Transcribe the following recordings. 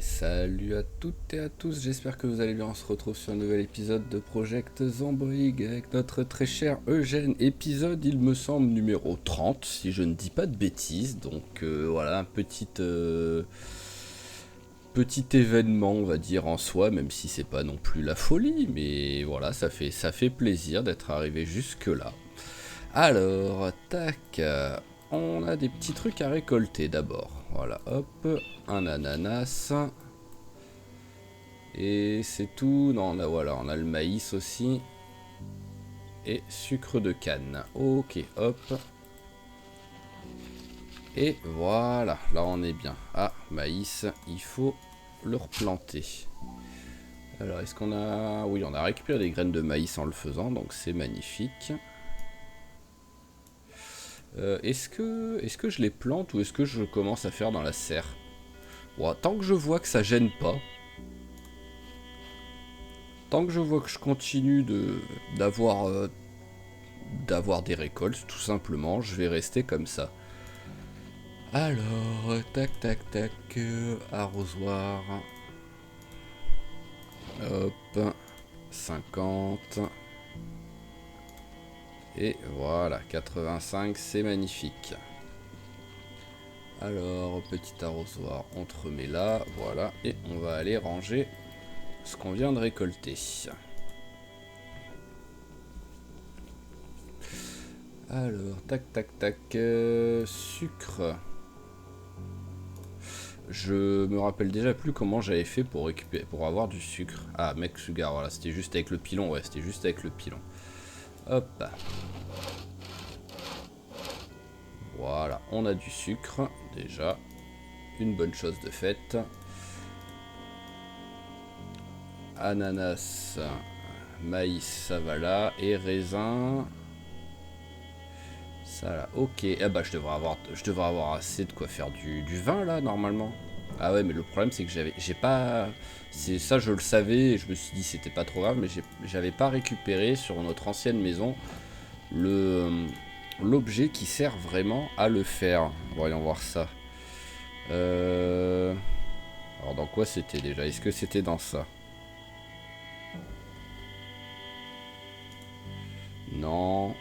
Salut à toutes et à tous, j'espère que vous allez bien. On se retrouve sur un nouvel épisode de Project Zomboid avec notre très cher Eugène. Épisode, il me semble, numéro 30, si je ne dis pas de bêtises. Donc voilà, un petit événement, on va dire, en soi, même si c'est pas non plus la folie. Mais voilà, ça fait plaisir d'être arrivé jusque-là. Alors, tac, on a des petits trucs à récolter d'abord. Voilà, hop, un ananas. Et c'est tout. Non, voilà, on a le maïs aussi. Et sucre de canne. Ok, hop. Et voilà, là on est bien. Ah, maïs, il faut le replanter. Alors, est-ce qu'on a... Oui, on a récupéré des graines de maïs en le faisant, donc c'est magnifique. Est-ce que je les plante ou est-ce que je commence à faire dans la serre? Bon, tant que je vois que ça gêne pas, tant que je vois que je continue d'avoir des récoltes, tout simplement, je vais rester comme ça. Alors, tac tac tac, arrosoir. Hop, 50. Et voilà, 85, c'est magnifique. Alors, petit arrosoir, on te remet là, voilà, et on va aller ranger ce qu'on vient de récolter. Alors, tac tac tac, sucre. Je me rappelle déjà plus comment j'avais fait pour avoir du sucre. Ah, mec sugar, voilà, c'était juste avec le pilon, ouais, c'était juste avec le pilon. Hop. Voilà, on a du sucre, déjà. Une bonne chose de faite. Ananas, maïs, ça va là. Et raisin. Ça là, ok. Ah bah je devrais avoir assez de quoi faire du vin là, normalement. Ah ouais, mais le problème c'est que j'ai pas... C'est ça, je le savais, et je me suis dit c'était pas trop grave, mais j'avais pas récupéré sur notre ancienne maison l'objet qui sert vraiment à le faire. Voyons voir ça. Alors dans quoi c'était déjà? Est-ce que c'était dans ça? Non.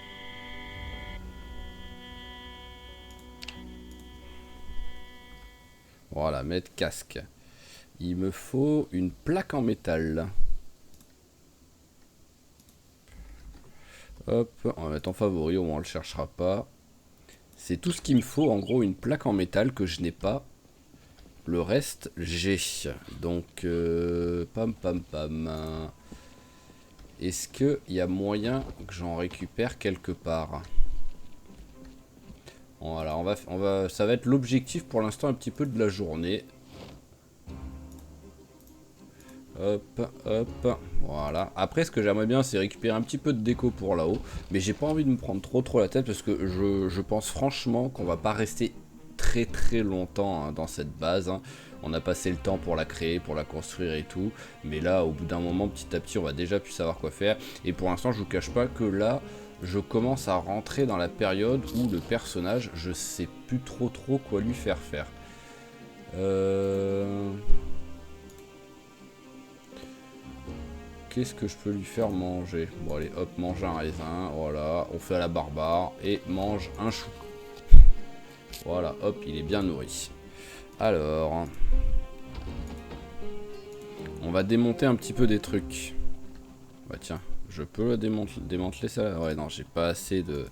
Voilà, mettre casque. Il me faut une plaque en métal. Hop, on va mettre en favori, au moins on le cherchera pas. C'est tout ce qu'il me faut, en gros, une plaque en métal que je n'ai pas. Le reste, j'ai. Donc, pam pam pam. Est-ce qu'il y a moyen que j'en récupère quelque part? Voilà, ça va être l'objectif pour l'instant un petit peu de la journée. Hop, hop, voilà. Après, ce que j'aimerais bien, c'est récupérer un petit peu de déco pour là-haut. Mais j'ai pas envie de me prendre trop la tête parce que je pense franchement qu'on va pas rester très très longtemps hein, dans cette base. Hein. On a passé le temps pour la créer, pour la construire et tout. Mais là, au bout d'un moment, petit à petit, on va déjà plus savoir quoi faire. Et pour l'instant, je vous cache pas que là, je commence à rentrer dans la période où le personnage, je sais plus trop quoi lui faire faire. Qu'est-ce que je peux lui faire manger? Bon allez hop, mange un raisin, voilà, on fait à la barbare et mange un chou. Voilà, hop, il est bien nourri. Alors, on va démonter un petit peu des trucs. Bah tiens, je peux le démanteler ça? Ouais non, j'ai pas assez de...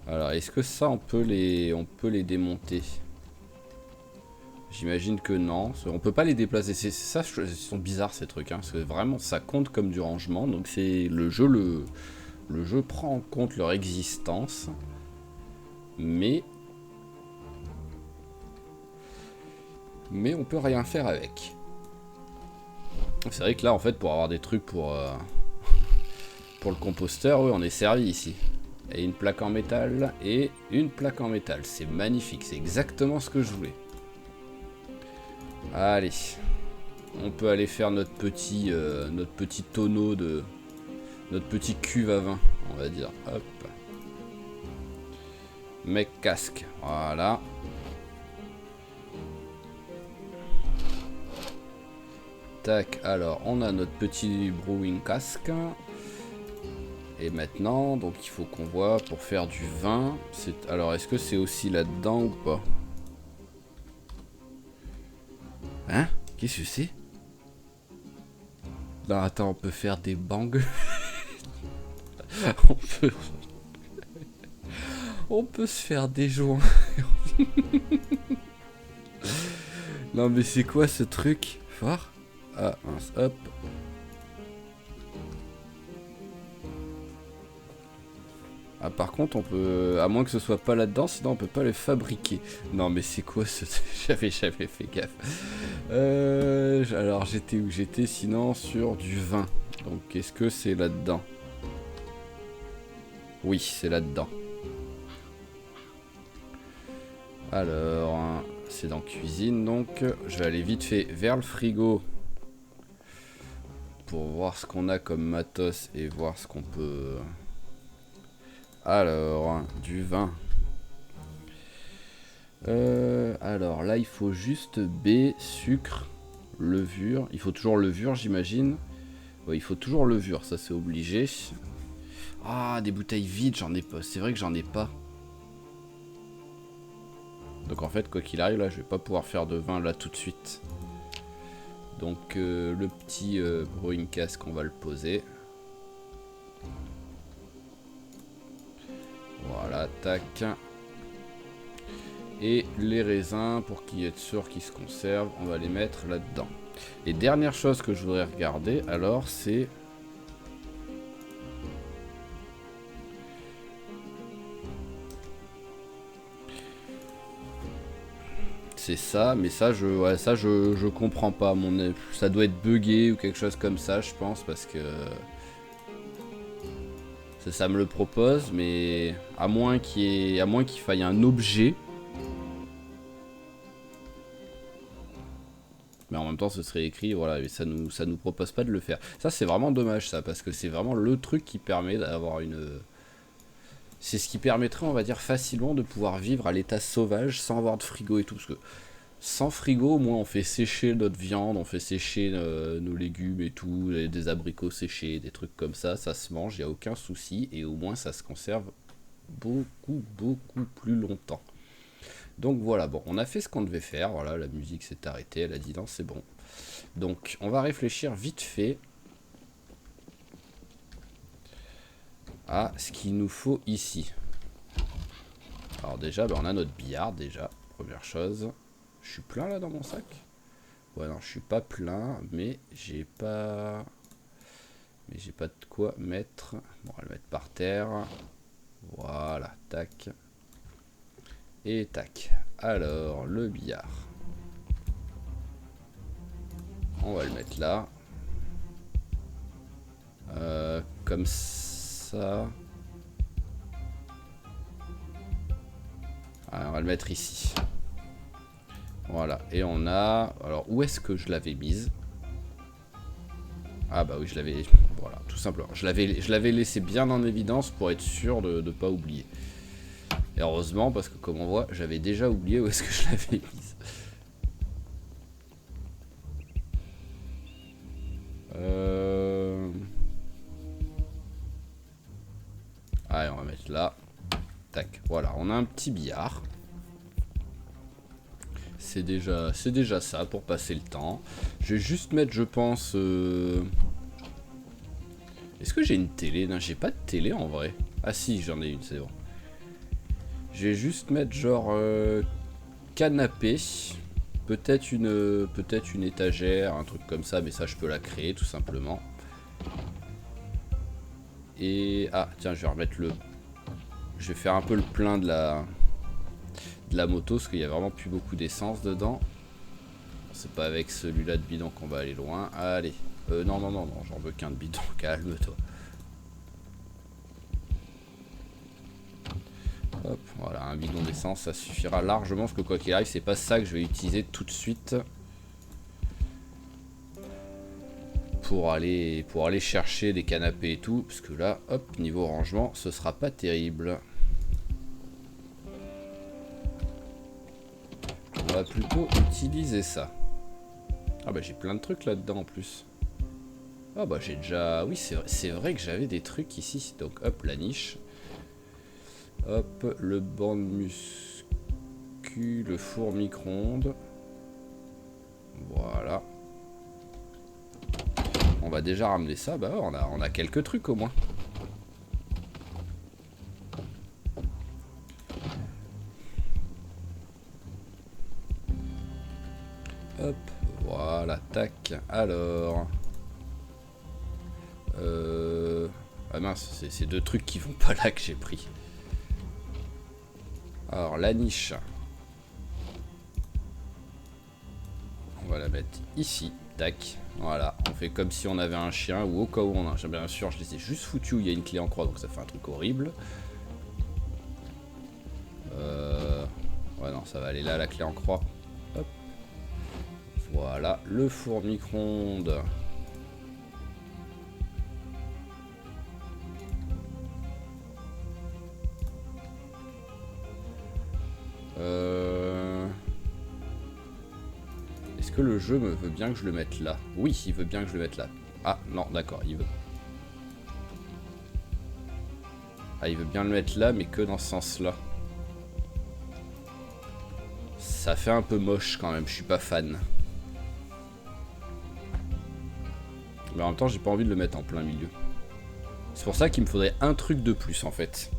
Alors, est-ce que ça on peut les démonter? J'imagine que non, on peut pas les déplacer. C'est ça, ils sont bizarres ces trucs, hein, parce que vraiment ça compte comme du rangement. Donc c'est le jeu prend en compte leur existence, mais on peut rien faire avec. C'est vrai que là en fait pour avoir des trucs pour pour le composteur, oui, on est servi ici. Et une plaque en métal et une plaque en métal, c'est magnifique, c'est exactement ce que je voulais. Allez, on peut aller faire notre petit tonneau de... Notre petit cuve à vin, on va dire. Hop. Mec casque, voilà. tac. Alors, on a notre petit brewing cask. Et maintenant, donc il faut qu'on voit pour faire du vin. Alors, est-ce que c'est aussi là-dedans ou pas? Hein? Qu'est-ce que c'est? Non, attends, on peut faire des bangs. on peut... on peut se faire des joints. Non, mais c'est quoi ce truc? Fort? Ah, mince, hop. Ah, par contre, on peut... À moins que ce soit pas là-dedans, sinon on peut pas les fabriquer. Non, mais c'est quoi ce... J'avais jamais fait gaffe. Alors, j'étais où? J'étais sinon sur du vin. Donc, est-ce que c'est là-dedans? Oui, c'est là-dedans. Alors, c'est dans cuisine, donc je vais aller vite fait vers le frigo pour voir ce qu'on a comme matos et voir ce qu'on peut... Alors, du vin. Alors là, il faut juste B, sucre, levure. Il faut toujours levure, j'imagine. Ouais, il faut toujours levure, ça c'est obligé. Ah, des bouteilles vides, j'en ai pas. C'est vrai que j'en ai pas. Donc en fait, quoi qu'il arrive, là, je vais pas pouvoir faire de vin là tout de suite. Donc le petit brewing cask, on va le poser. Voilà, tac. Et les raisins, pour qu'ils être sûr qu'ils se conservent, on va les mettre là-dedans. Et dernière chose que je voudrais regarder, alors, c'est... C'est ça, mais ça, je comprends pas. Ça doit être buggé ou quelque chose comme ça, je pense, parce que... Ça me le propose, mais à moins qu'il faille un objet. Mais en même temps, ce serait écrit, voilà, et ça nous propose pas de le faire. Ça, c'est vraiment dommage, ça, parce que c'est vraiment le truc qui permet d'avoir une... C'est ce qui permettrait, on va dire, facilement de pouvoir vivre à l'état sauvage sans avoir de frigo et tout. Parce que sans frigo, au moins, on fait sécher notre viande, on fait sécher nos légumes et tout, des abricots séchés, des trucs comme ça se mange, il n'y a aucun souci, et au moins, ça se conserve beaucoup plus longtemps. Donc voilà, bon, on a fait ce qu'on devait faire, voilà, la musique s'est arrêtée, elle a dit non, c'est bon. Donc, on va réfléchir vite fait à ce qu'il nous faut ici. Alors déjà, on a notre billard, déjà, première chose. Je suis plein là dans mon sac? Ouais, non, je suis pas plein, mais j'ai pas... de quoi mettre. Bon, on va le mettre par terre. Voilà, tac. Et tac. Alors, le billard. On va le mettre là. Comme ça. Alors, on va le mettre ici. Voilà. Et on a... Alors, où est-ce que je l'avais mise? Ah bah oui, je l'avais... Voilà, tout simplement. Je l'avais laissé bien en évidence pour être sûr de ne pas oublier. Et heureusement, parce que comme on voit, j'avais déjà oublié où est-ce que je l'avais mise. Allez, on va mettre là. Tac, voilà, on a un petit billard. C'est déjà ça pour passer le temps. Je vais juste mettre, je pense... Est-ce que j'ai une télé? Non, j'ai pas de télé en vrai. Ah si, j'en ai une, c'est bon. Je vais juste mettre genre canapé. Peut-être une étagère, un truc comme ça, mais ça je peux la créer tout simplement. Et... Ah, tiens, je vais remettre le... Je vais faire un peu le plein de la moto, parce qu'il y a vraiment plus beaucoup d'essence dedans. C'est pas avec celui-là de bidon qu'on va aller loin. Allez. Non, j'en veux qu'un de bidon, calme-toi. Hop, voilà, un bidon d'essence, ça suffira largement, parce que quoi qu'il arrive, c'est pas ça que je vais utiliser tout de suite. Pour aller chercher des canapés et tout, parce que là, hop, niveau rangement, ce sera pas terrible. On va plutôt utiliser ça. Ah bah j'ai plein de trucs là-dedans en plus. Ah bah j'ai déjà... Oui, c'est vrai que j'avais des trucs ici. Donc hop, la niche. Hop, le banc de muscu, le four micro-ondes. Voilà. On va déjà ramener ça. Bah on a quelques trucs au moins. Hop, voilà, tac. Alors... Ah mince, c'est deux trucs qui vont pas là que j'ai pris. Alors, la niche. On va la mettre ici. Tac. Voilà. On fait comme si on avait un chien ou au cas où on a... Bien sûr, je les ai juste foutus où il y a une clé en croix, donc ça fait un truc horrible. Ouais, non, ça va aller là, la clé en croix. Hop. Voilà. Le four micro-ondes. Est-ce que le jeu me veut bien que je le mette là? Oui, il veut bien que je le mette là. Ah, non, d'accord, il veut... Ah, il veut bien le mettre là, mais que dans ce sens-là. Ça fait un peu moche quand même, je suis pas fan. Mais en même temps, j'ai pas envie de le mettre en plein milieu. C'est pour ça qu'il me faudrait un truc de plus en fait.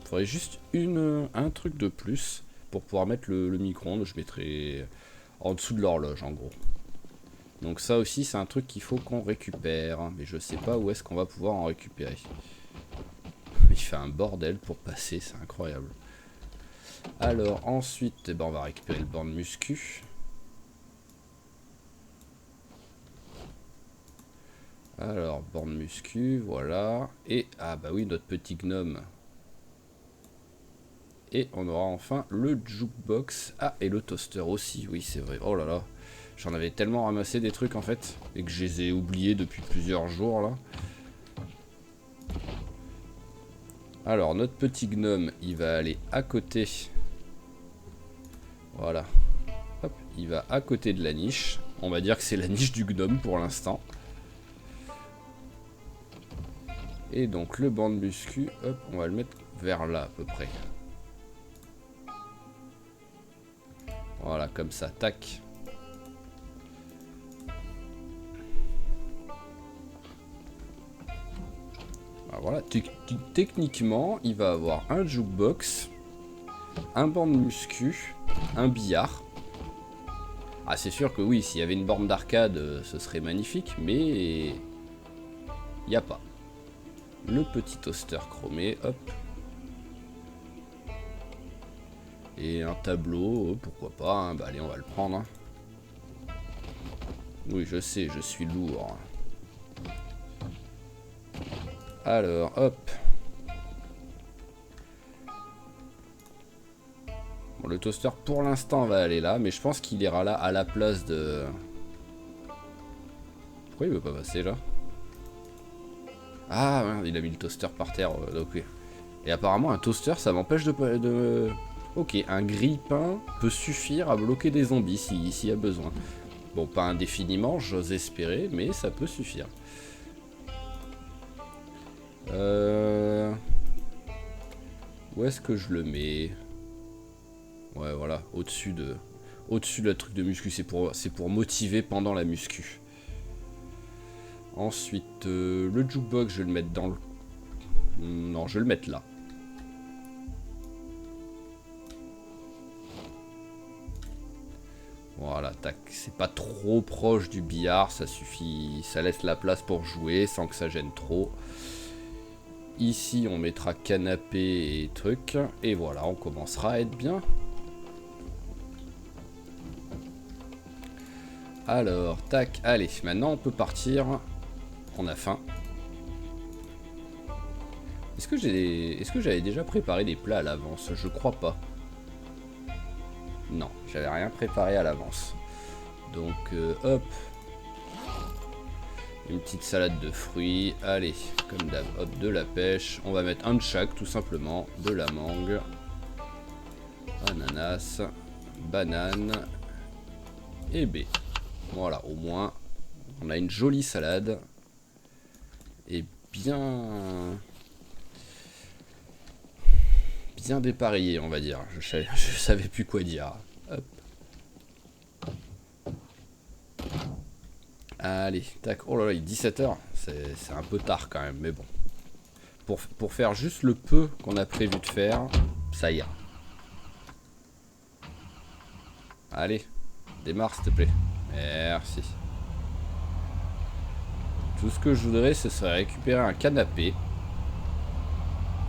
Il faudrait juste un truc de plus pour pouvoir mettre le micro-ondes. Je mettrais en dessous de l'horloge en gros. Donc ça aussi c'est un truc qu'il faut qu'on récupère. Mais je sais pas où est-ce qu'on va pouvoir en récupérer. Il fait un bordel pour passer, c'est incroyable. Alors ensuite, eh ben, on va récupérer le banc de muscu. Alors, borne muscu, voilà. Et, ah bah oui, notre petit gnome. Et on aura enfin le jukebox. Ah, et le toaster aussi, oui, c'est vrai. Oh là là, j'en avais tellement ramassé des trucs en fait. Et que je les ai oubliés depuis plusieurs jours là. Alors, notre petit gnome, il va aller à côté. Voilà. Hop, il va à côté de la niche. On va dire que c'est la niche du gnome pour l'instant. Et donc le banc de muscu, hop, on va le mettre vers là à peu près. Voilà, comme ça, tac. Alors voilà, techniquement, il va avoir un jukebox, un banc de muscu, un billard. Ah, c'est sûr que oui, s'il y avait une borne d'arcade, ce serait magnifique, mais il n'y a pas. Le petit toaster chromé, hop. Et un tableau, pourquoi pas, hein. Bah allez, on va le prendre. Hein. Oui, je sais, je suis lourd. Alors, hop. Bon, le toaster, pour l'instant, va aller là, mais je pense qu'il ira là à la place de... Pourquoi il veut pas passer, là? Ah, merde, il a mis le toaster par terre, ok. Et apparemment, un toaster, ça m'empêche de... Ok, un grille-pain peut suffire à bloquer des zombies s'il y a besoin. Bon, pas indéfiniment, j'ose espérer, mais ça peut suffire. Où est-ce que je le mets? Ouais, voilà, au-dessus de la truc de muscu, c'est pour motiver pendant la muscu. Ensuite, le jukebox, je vais le mettre dans le... Non, je vais le mettre là. Voilà, tac. C'est pas trop proche du billard, ça suffit. Ça laisse la place pour jouer sans que ça gêne trop. Ici, on mettra canapé et trucs. Et voilà, on commencera à être bien. Alors, tac. Allez, maintenant on peut partir. On a faim. Est-ce que j'avais déjà préparé des plats à l'avance? Je crois pas. Non, j'avais rien préparé à l'avance. Donc, hop. Une petite salade de fruits. Allez, comme d'hab, hop, de la pêche. On va mettre un de chaque, tout simplement. De la mangue. Ananas. Banane. Et baie. Voilà, au moins, on a une jolie salade. Et bien dépareillée, on va dire. Je savais plus quoi dire. Hop. Allez, tac. Oh là là, il est 17h. C'est un peu tard quand même, mais bon. Pour faire juste le peu qu'on a prévu de faire, ça ira. Allez, démarre s'il te plaît. Merci. Tout ce que je voudrais, ce serait récupérer un canapé.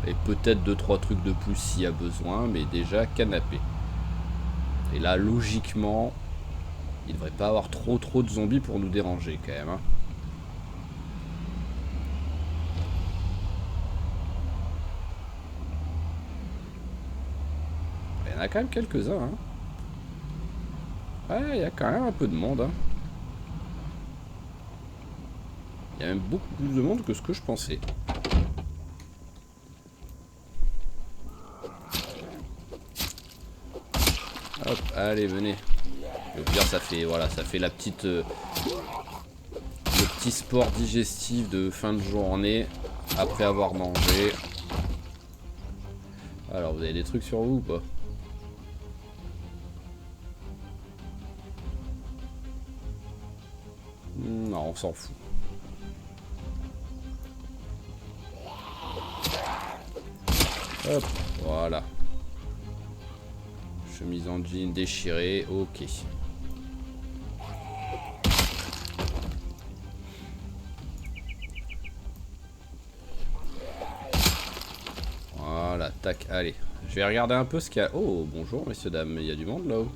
Et peut-être 2-3 trucs de plus s'il y a besoin, mais déjà canapé. Et là, logiquement, il devrait pas avoir trop de zombies pour nous déranger quand même. Hein. Il y en a quand même quelques-uns. Hein. Ouais, il y a quand même un peu de monde. Hein. Il y a même beaucoup plus de monde que ce que je pensais. Hop, allez, venez. Et au pire, ça fait, voilà, ça fait la petite, le petit sport digestif de fin de journée après avoir mangé. Alors, vous avez des trucs sur vous ou pas? Non, on s'en fout. Hop, voilà. Chemise en jean déchirée, ok. Voilà, tac, allez. Je vais regarder un peu ce qu'il y a. Oh, bonjour messieurs, dames, il y a du monde là-haut.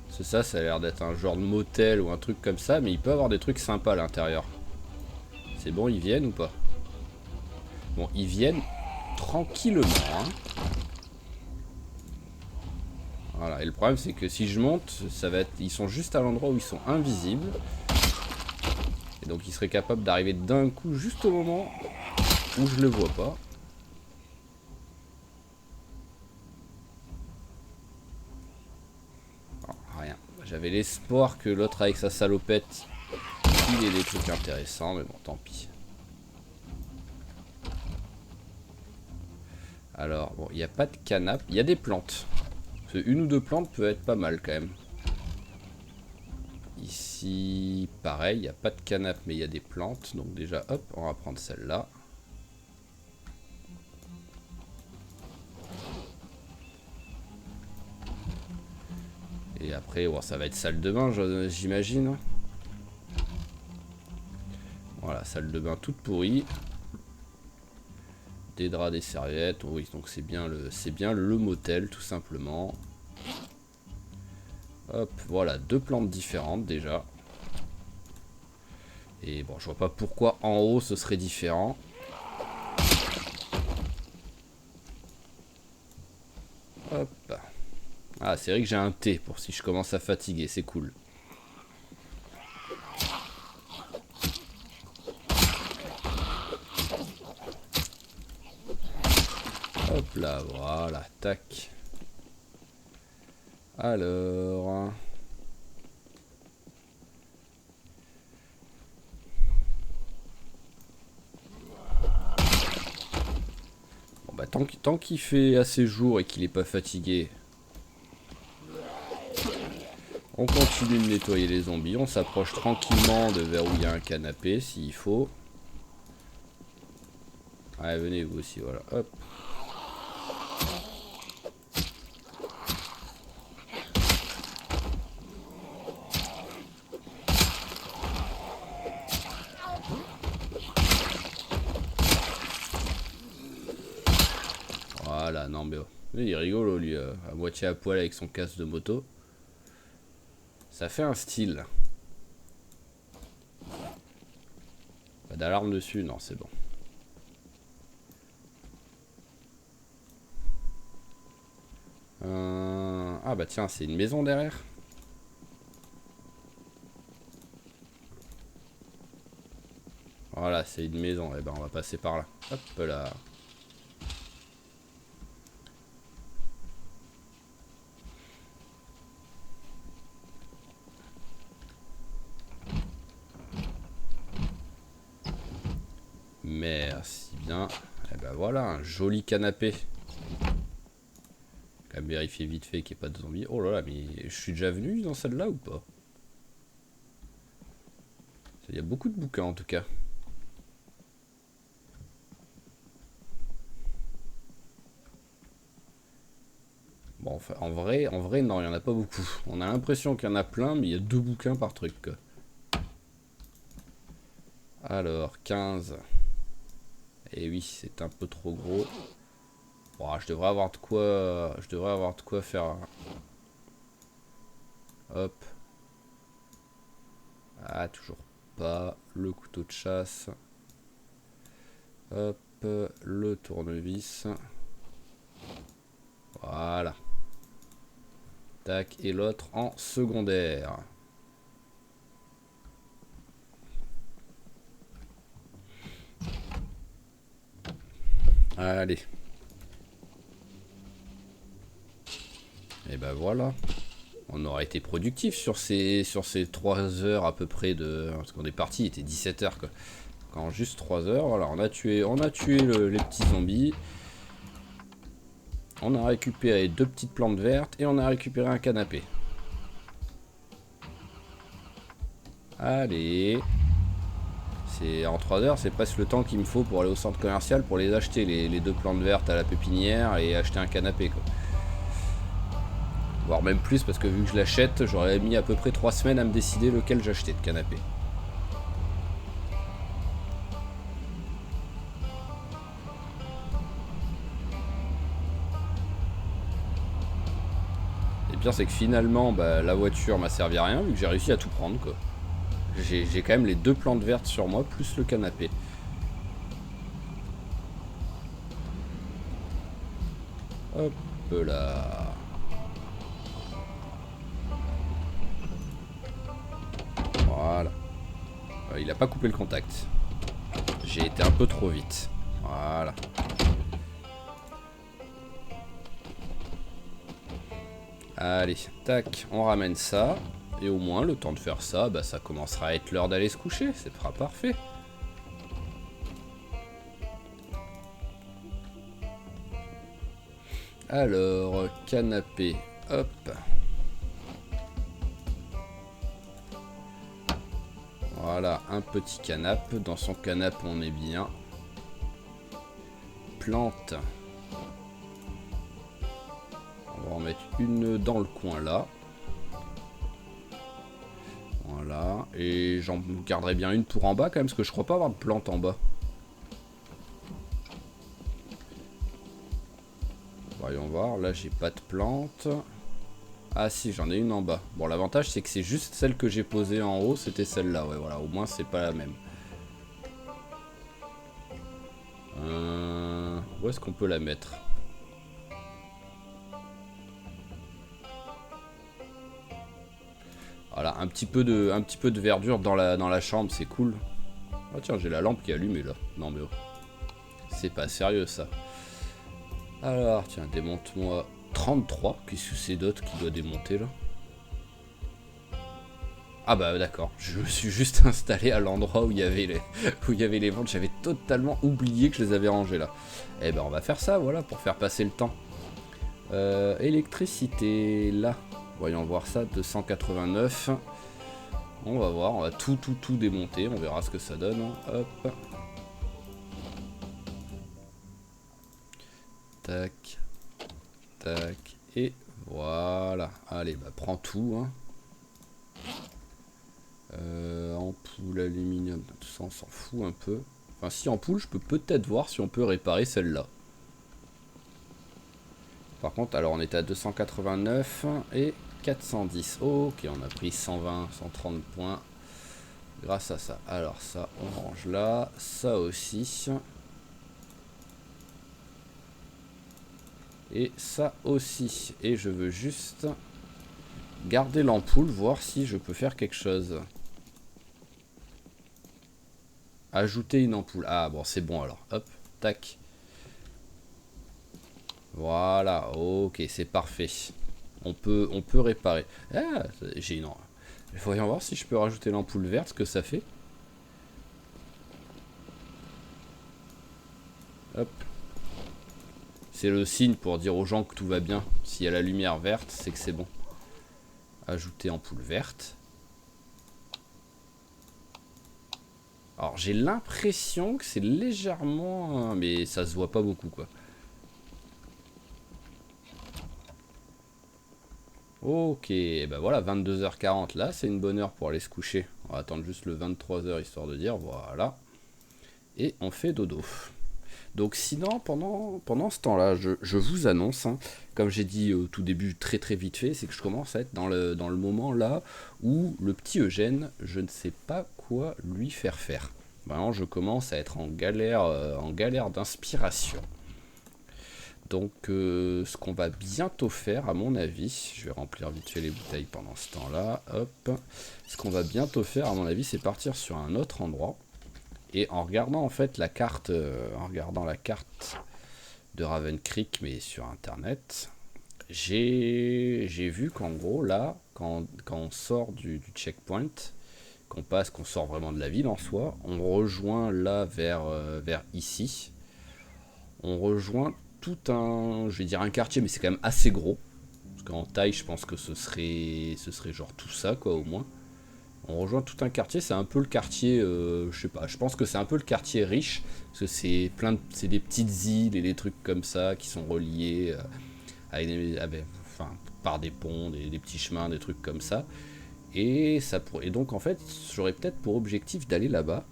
C'est ça, ça a l'air d'être un genre de motel ou un truc comme ça, mais il peut avoir des trucs sympas à l'intérieur. C'est bon, ils viennent ou pas? Bon, ils viennent tranquillement, hein. Voilà, et le problème c'est que si je monte, ça va être, ils sont juste à l'endroit où ils sont invisibles. Et donc ils seraient capables d'arriver d'un coup juste au moment où je le vois pas. Oh, rien. J'avais l'espoir que l'autre avec sa salopette, il ait des trucs intéressants, mais bon, tant pis. Alors, bon, il n'y a pas de canapé, il y a des plantes. Une ou deux plantes peut être pas mal quand même. Ici, pareil, il n'y a pas de canapé, mais il y a des plantes. Donc déjà, hop, on va prendre celle-là. Et après, bon, ça va être salle de bain, j'imagine. Voilà, salle de bain toute pourrie. Des draps, des serviettes. Oui, donc c'est bien le motel, tout simplement. Hop, voilà, deux plantes différentes déjà. Et bon, je vois pas pourquoi en haut ce serait différent. Hop. Ah, c'est vrai que j'ai un thé pour si je commence à fatiguer, c'est cool. Hop là, voilà, tac. Alors... Bon bah tant qu'il fait assez jour et qu'il est pas fatigué, on continue de nettoyer les zombies, on s'approche tranquillement de vers où il y a un canapé s'il faut. Allez, venez vous aussi, voilà, hop. Voilà, non mais oh. Il est rigolo lui, à moitié à poil avec son casque de moto. Ça fait un style. Pas d'alarme dessus, non c'est bon. Ah bah tiens, c'est une maison derrière. Voilà, c'est une maison, et ben on va passer par là. Hop là. Merci bien. Et ben voilà, un joli canapé. Quand même vérifier vite fait qu'il n'y ait pas de zombies. Oh là là, mais je suis déjà venu dans celle-là ou pas? Il y a beaucoup de bouquins en tout cas. Bon, enfin, en vrai, non, il n'y en a pas beaucoup. On a l'impression qu'il y en a plein, mais il y a 2 bouquins par truc, quoi. Alors, 15. Et oui, c'est un peu trop gros. Bon, je devrais avoir de quoi. Je devrais avoir de quoi faire. Hop. Ah, toujours pas. Le couteau de chasse. Hop. Le tournevis. Voilà. Tac. Et l'autre en secondaire. Allez. Et ben voilà. On aura été productif sur ces 3 heures à peu près de. Parce qu'on est parti, il était 17 heures quoi. En juste 3 heures, voilà, on a tué les petits zombies. On a récupéré 2 petites plantes vertes et on a récupéré un canapé. Allez. En 3 heures, c'est presque le temps qu'il me faut pour aller au centre commercial pour les acheter, les 2 plantes vertes à la pépinière et acheter un canapé quoi. Voire même plus parce que vu que je l'achète, j'aurais mis à peu près 3 semaines à me décider lequel j'achetais de canapé. Et le pire c'est que finalement bah, la voiture m'a servi à rien vu que j'ai réussi à tout prendre quoi. J'ai quand même les 2 plantes vertes sur moi plus le canapé. Hop là. Voilà. Il a pas coupé le contact. J'ai été un peu trop vite. Voilà. Allez, tac, on ramène ça. Et au moins, le temps de faire ça, bah, ça commencera à être l'heure d'aller se coucher. C'est sera parfait. Alors, canapé. Hop. Voilà, un petit canapé. Dans son canapé, on est bien. Plante. On va en mettre une dans le coin là. Voilà. Et j'en garderai bien une pour en bas quand même, parce que je crois pas avoir de plante en bas. Voyons voir. Là, j'ai pas de plante. Ah si, j'en ai une en bas. Bon, l'avantage, c'est que c'est juste celle que j'ai posée en haut. C'était celle-là. Ouais, voilà. Au moins, c'est pas la même. Où est-ce qu'on peut la mettre? Voilà, un petit peu de verdure dans la chambre, c'est cool. Ah tiens, j'ai la lampe qui est allumée là. Non mais oh. C'est pas sérieux ça. Alors, tiens, démonte-moi 33. Qu'est-ce que c'est d'autre qui doit démonter là? Ah bah d'accord, je me suis juste installé à l'endroit où il y avait les ventes. J'avais totalement oublié que je les avais rangées là. Eh ben on va faire ça, voilà, pour faire passer le temps. Électricité, là. Voyons voir ça, 289. On va voir, on va tout démonter, on verra ce que ça donne. Hop. Tac. Tac. Et voilà. Allez, bah prends tout. Hein. Ampoule, aluminium, tout ça on s'en fout un peu. Enfin si ampoule, je peux peut-être voir si on peut réparer celle-là. Par contre, alors on était à 289 et 410. Ok, on a pris 120, 130 points grâce à ça. Alors ça, on range là. Ça aussi. Et ça aussi. Et je veux juste garder l'ampoule, voir si je peux faire quelque chose. Ajouter une ampoule. Ah bon, c'est bon alors. Hop, tac. Voilà, ok, c'est parfait. On peut réparer. Ah, j'ai une... Voyons voir si je peux rajouter l'ampoule verte, ce que ça fait. Hop. C'est le signe pour dire aux gens que tout va bien. S'il y a la lumière verte, c'est que c'est bon. Ajouter ampoule verte. Alors j'ai l'impression que c'est légèrement... mais ça se voit pas beaucoup quoi. Ok, bah voilà, 22h40 là, c'est une bonne heure pour aller se coucher. On va attendre juste le 23h histoire de dire, voilà. Et on fait dodo. Donc sinon, pendant ce temps-là, je vous annonce, hein, comme j'ai dit au tout début très très vite fait, c'est que je commence à être dans le moment là où le petit Eugène, je ne sais pas quoi lui faire faire. Vraiment, je commence à être en galère d'inspiration. Donc ce qu'on va bientôt faire, à mon avis, je vais remplir vite fait les bouteilles pendant ce temps-là, hop. Ce qu'on va bientôt faire, à mon avis, c'est partir sur un autre endroit. Et en regardant en fait la carte, de Raven Creek, mais sur internet, j'ai vu qu'en gros là, quand on sort du checkpoint, qu'on sort vraiment de la ville en soi, on rejoint là vers ici, on rejoint tout un, je vais dire un quartier, mais c'est quand même assez gros, parce qu'en taille je pense que ce serait genre tout ça quoi au moins. On rejoint tout un quartier, c'est un peu le quartier, je sais pas, je pense que c'est un peu le quartier riche, parce que c'est des petites îles et des trucs comme ça qui sont reliés par des ponts, des petits chemins, des trucs comme ça. Et donc en fait, j'aurais peut-être pour objectif d'aller là-bas,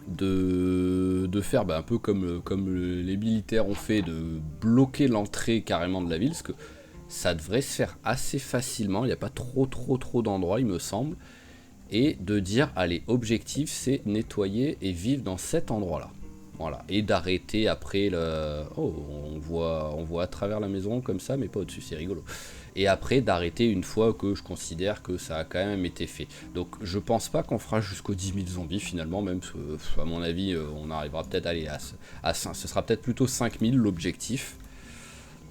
de faire un peu comme les militaires ont fait, de bloquer l'entrée carrément de la ville, parce que ça devrait se faire assez facilement, il n'y a pas trop d'endroits il me semble. Et de dire, allez, objectif, c'est nettoyer et vivre dans cet endroit-là. Voilà. Et d'arrêter après le... Oh, on voit à travers la maison comme ça, mais pas au-dessus, c'est rigolo. Et après, d'arrêter une fois que je considère que ça a quand même été fait. Donc, je pense pas qu'on fera jusqu'aux 10 000 zombies, finalement, même, à mon avis, on arrivera peut-être à aller à 5. Ce sera peut-être plutôt 5000 l'objectif.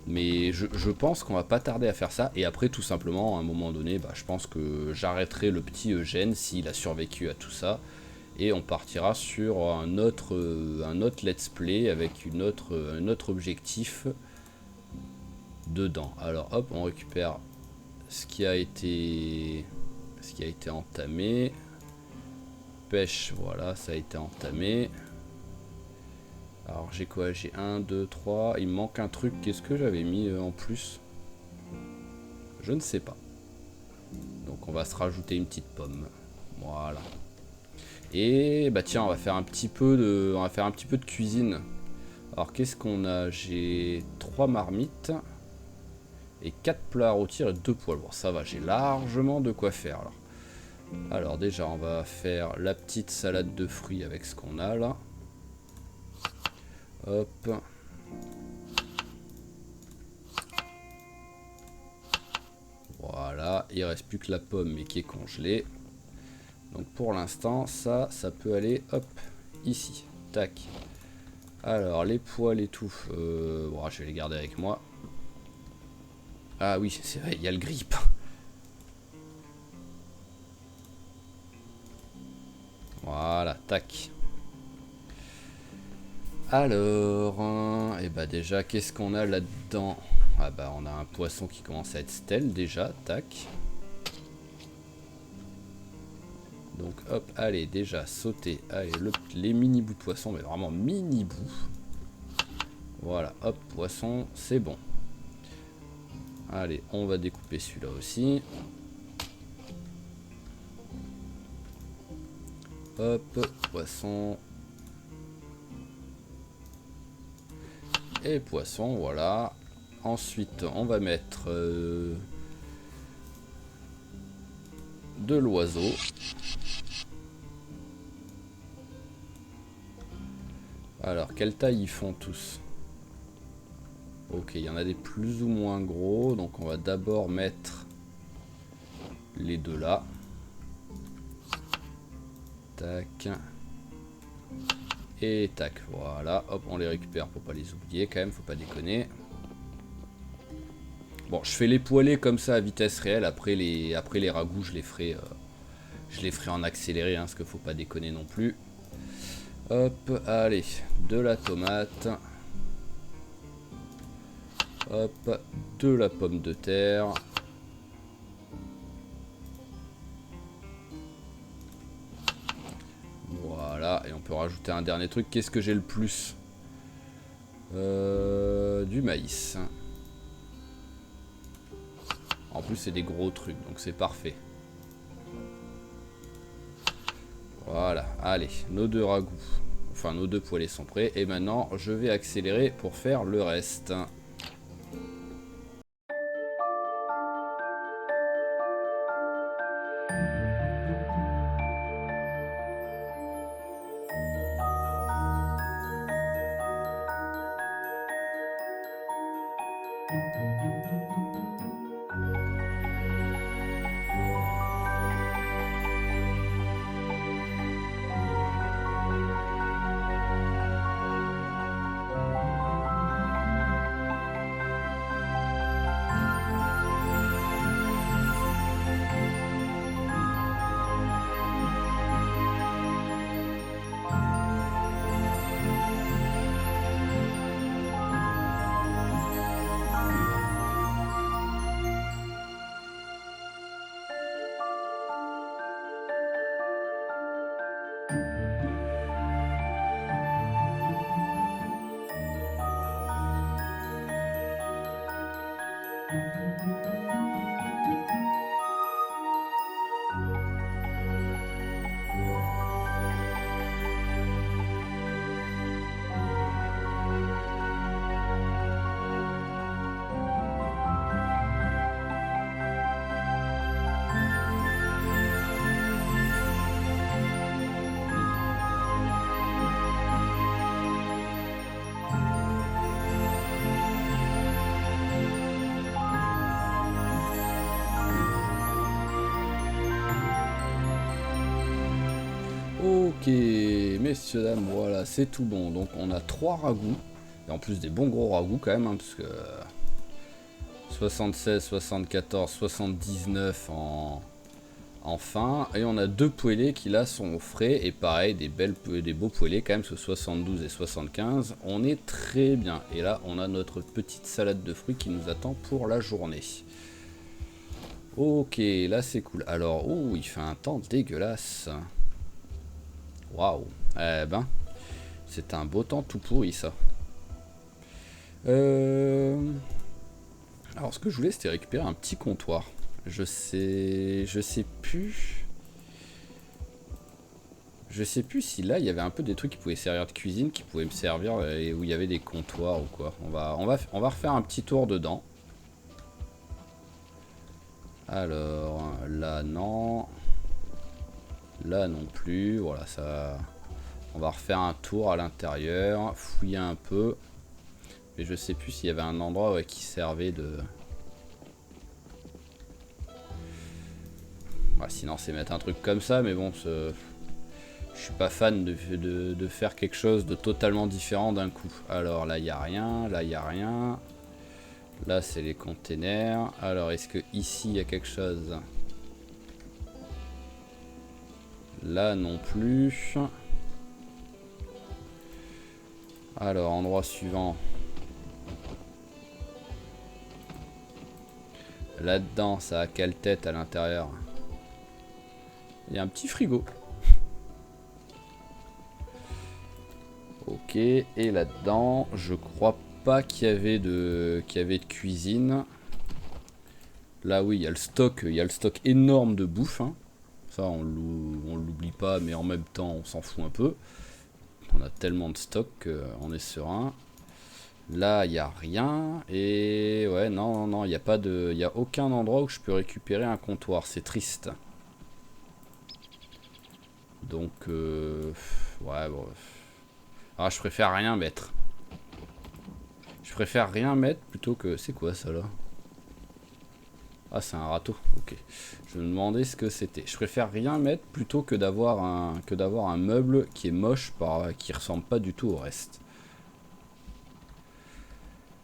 Mais je pense qu'on va pas tarder à faire ça. Et après, tout simplement, à un moment donné, je pense que j'arrêterai le petit Eugène s'il a survécu à tout ça. Et on partira sur un autre let's play avec un autre objectif dedans. Alors hop, on récupère ce qui a été entamé. Pêche, voilà, ça a été entamé. Alors j'ai quoi? J'ai 1, 2, 3. Il me manque un truc. Qu'est-ce que j'avais mis en plus? Je ne sais pas. Donc on va se rajouter une petite pomme. Voilà. Et tiens, on va faire un petit peu de cuisine. Alors qu'est-ce qu'on a? J'ai 3 marmites et 4 plats à rôtir et 2 poêles. Bon, ça va, j'ai largement de quoi faire alors. Alors déjà, on va faire la petite salade de fruits avec ce qu'on a là. Hop. Voilà, il reste plus que la pomme mais qui est congelée. Donc pour l'instant, ça peut aller, hop, ici. Tac. Alors les poils et tout, bon, je vais les garder avec moi. Ah oui, c'est vrai, il y a le grip. Voilà, tac. Alors, et déjà, qu'est-ce qu'on a là-dedans? Ah on a un poisson qui commence à être stèle déjà, tac. Donc hop, allez, déjà, sauter. Allez, les mini bouts de poisson, mais vraiment mini bouts. Voilà, hop, poisson, c'est bon. Allez, on va découper celui-là aussi. Hop, poisson. Et poisson, voilà. Ensuite, on va mettre de l'oiseau. Alors, quelle taille ils font tous? Ok, il y en a des plus ou moins gros, donc on va d'abord mettre les deux là. Tac. Et tac, voilà. Hop, on les récupère pour pas les oublier quand même, faut pas déconner. Bon, je fais les poêlés comme ça à vitesse réelle. Après les ragoûts, je les ferai en accéléré, hein, parce qu'il faut pas déconner non plus. Hop, allez, de la tomate. Hop, de la pomme de terre. Voilà, et on peut rajouter un dernier truc. Qu'est-ce que j'ai le plus? Du maïs. En plus, c'est des gros trucs, donc c'est parfait. Voilà, allez, nos deux ragoûts. Enfin, nos deux poêlés sont prêts. Et maintenant, je vais accélérer pour faire le reste. Ok, messieurs, dames, voilà, c'est tout bon. Donc on a 3 ragoûts. Et en plus des bons gros ragoûts quand même, hein, parce que 76, 74, 79 en fin. Et on a 2 poêlés qui là sont au frais. Et pareil, des beaux poêlés quand même, ce 72 et 75. On est très bien. Et là, on a notre petite salade de fruits qui nous attend pour la journée. Ok, là c'est cool. Alors, oh, il fait un temps dégueulasse. Waouh. Eh ben, c'est un beau temps tout pourri ça. Alors ce que je voulais c'était récupérer un petit comptoir. Je sais plus. Je sais plus si là il y avait un peu des trucs qui pouvaient servir de cuisine, qui pouvaient me servir et où il y avait des comptoirs ou quoi. On va refaire un petit tour dedans. Alors là non. Là non plus. Voilà ça. On va refaire un tour à l'intérieur, fouiller un peu. Mais je sais plus s'il y avait un endroit qui servait de... Ouais, sinon c'est mettre un truc comme ça, mais bon, je suis pas fan de faire quelque chose de totalement différent d'un coup. Alors là il n'y a rien, là il n'y a rien. Là c'est les containers. Alors est-ce que ici il y a quelque chose? Là non plus. Alors endroit suivant. Là-dedans, ça a quelle tête à l'intérieur? Il y a un petit frigo. Ok, et là-dedans, je crois pas qu'il y avait de cuisine. Là oui, il y a le stock énorme de bouffe. Hein. Ça, on l'oublie pas, mais en même temps, on s'en fout un peu. On a tellement de stock qu'on est serein. Là, il n'y a rien. Et ouais, non, il n'y a pas de... Il n'y a aucun endroit où je peux récupérer un comptoir. C'est triste. Donc, ouais, bon. Ah, je préfère rien mettre. Je préfère rien mettre plutôt que... C'est quoi ça là? Ah, c'est un râteau. Ok. Je me demandais ce que c'était. Je préfère rien mettre plutôt que d'avoir un meuble qui est moche, qui ressemble pas du tout au reste.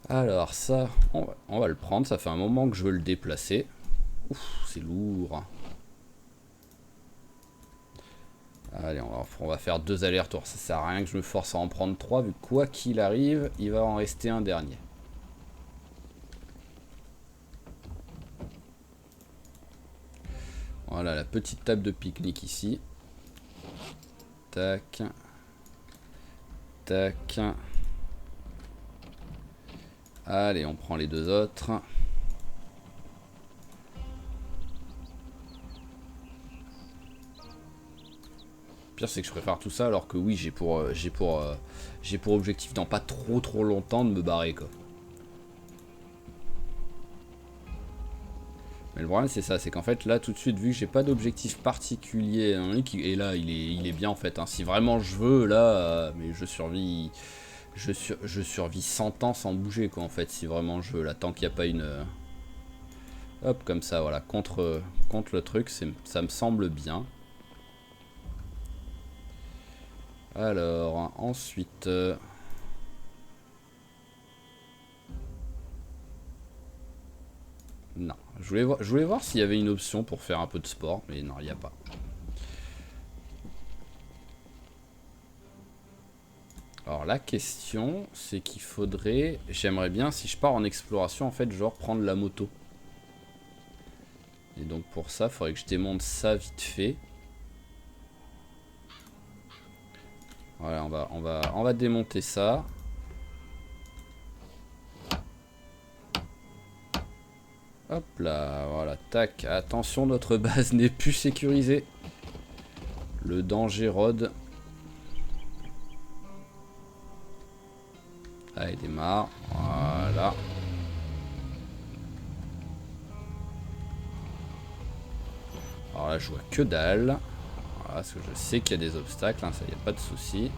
Alors ça, on va le prendre. Ça fait un moment que je veux le déplacer. Ouf, c'est lourd. Allez, on va faire 2 allers-retours. Ça sert à rien que je me force à en prendre 3, vu que quoi qu'il arrive, il va en rester un dernier. Voilà, la petite table de pique-nique ici. Tac. Tac. Allez, on prend les 2 autres. Le pire, c'est que je prépare tout ça alors que oui, j'ai pour objectif dans pas trop longtemps de me barrer, quoi. Mais le problème, c'est ça, c'est qu'en fait, là, tout de suite, vu que j'ai pas d'objectif particulier, hein, et là, il est bien, en fait, hein. Si vraiment je veux, là, mais je survis, je survis 100 ans sans bouger, quoi, en fait, si vraiment je veux, là, tant qu'il n'y a pas une... hop, comme ça, voilà, contre le truc, ça me semble bien. Alors, ensuite... non, je voulais voir s'il y avait une option pour faire un peu de sport, mais non, il n'y a pas. Alors la question, c'est qu'il faudrait... J'aimerais bien, si je pars en exploration, en fait, genre prendre la moto. Et donc pour ça, il faudrait que je démonte ça vite fait. Voilà, on va démonter ça. Hop là, voilà, tac. Attention, notre base n'est plus sécurisée. Le danger rôde. Allez, démarre. Voilà. Alors là, je vois que dalle. Voilà, parce que je sais qu'il y a des obstacles, hein, ça, y a pas de souci.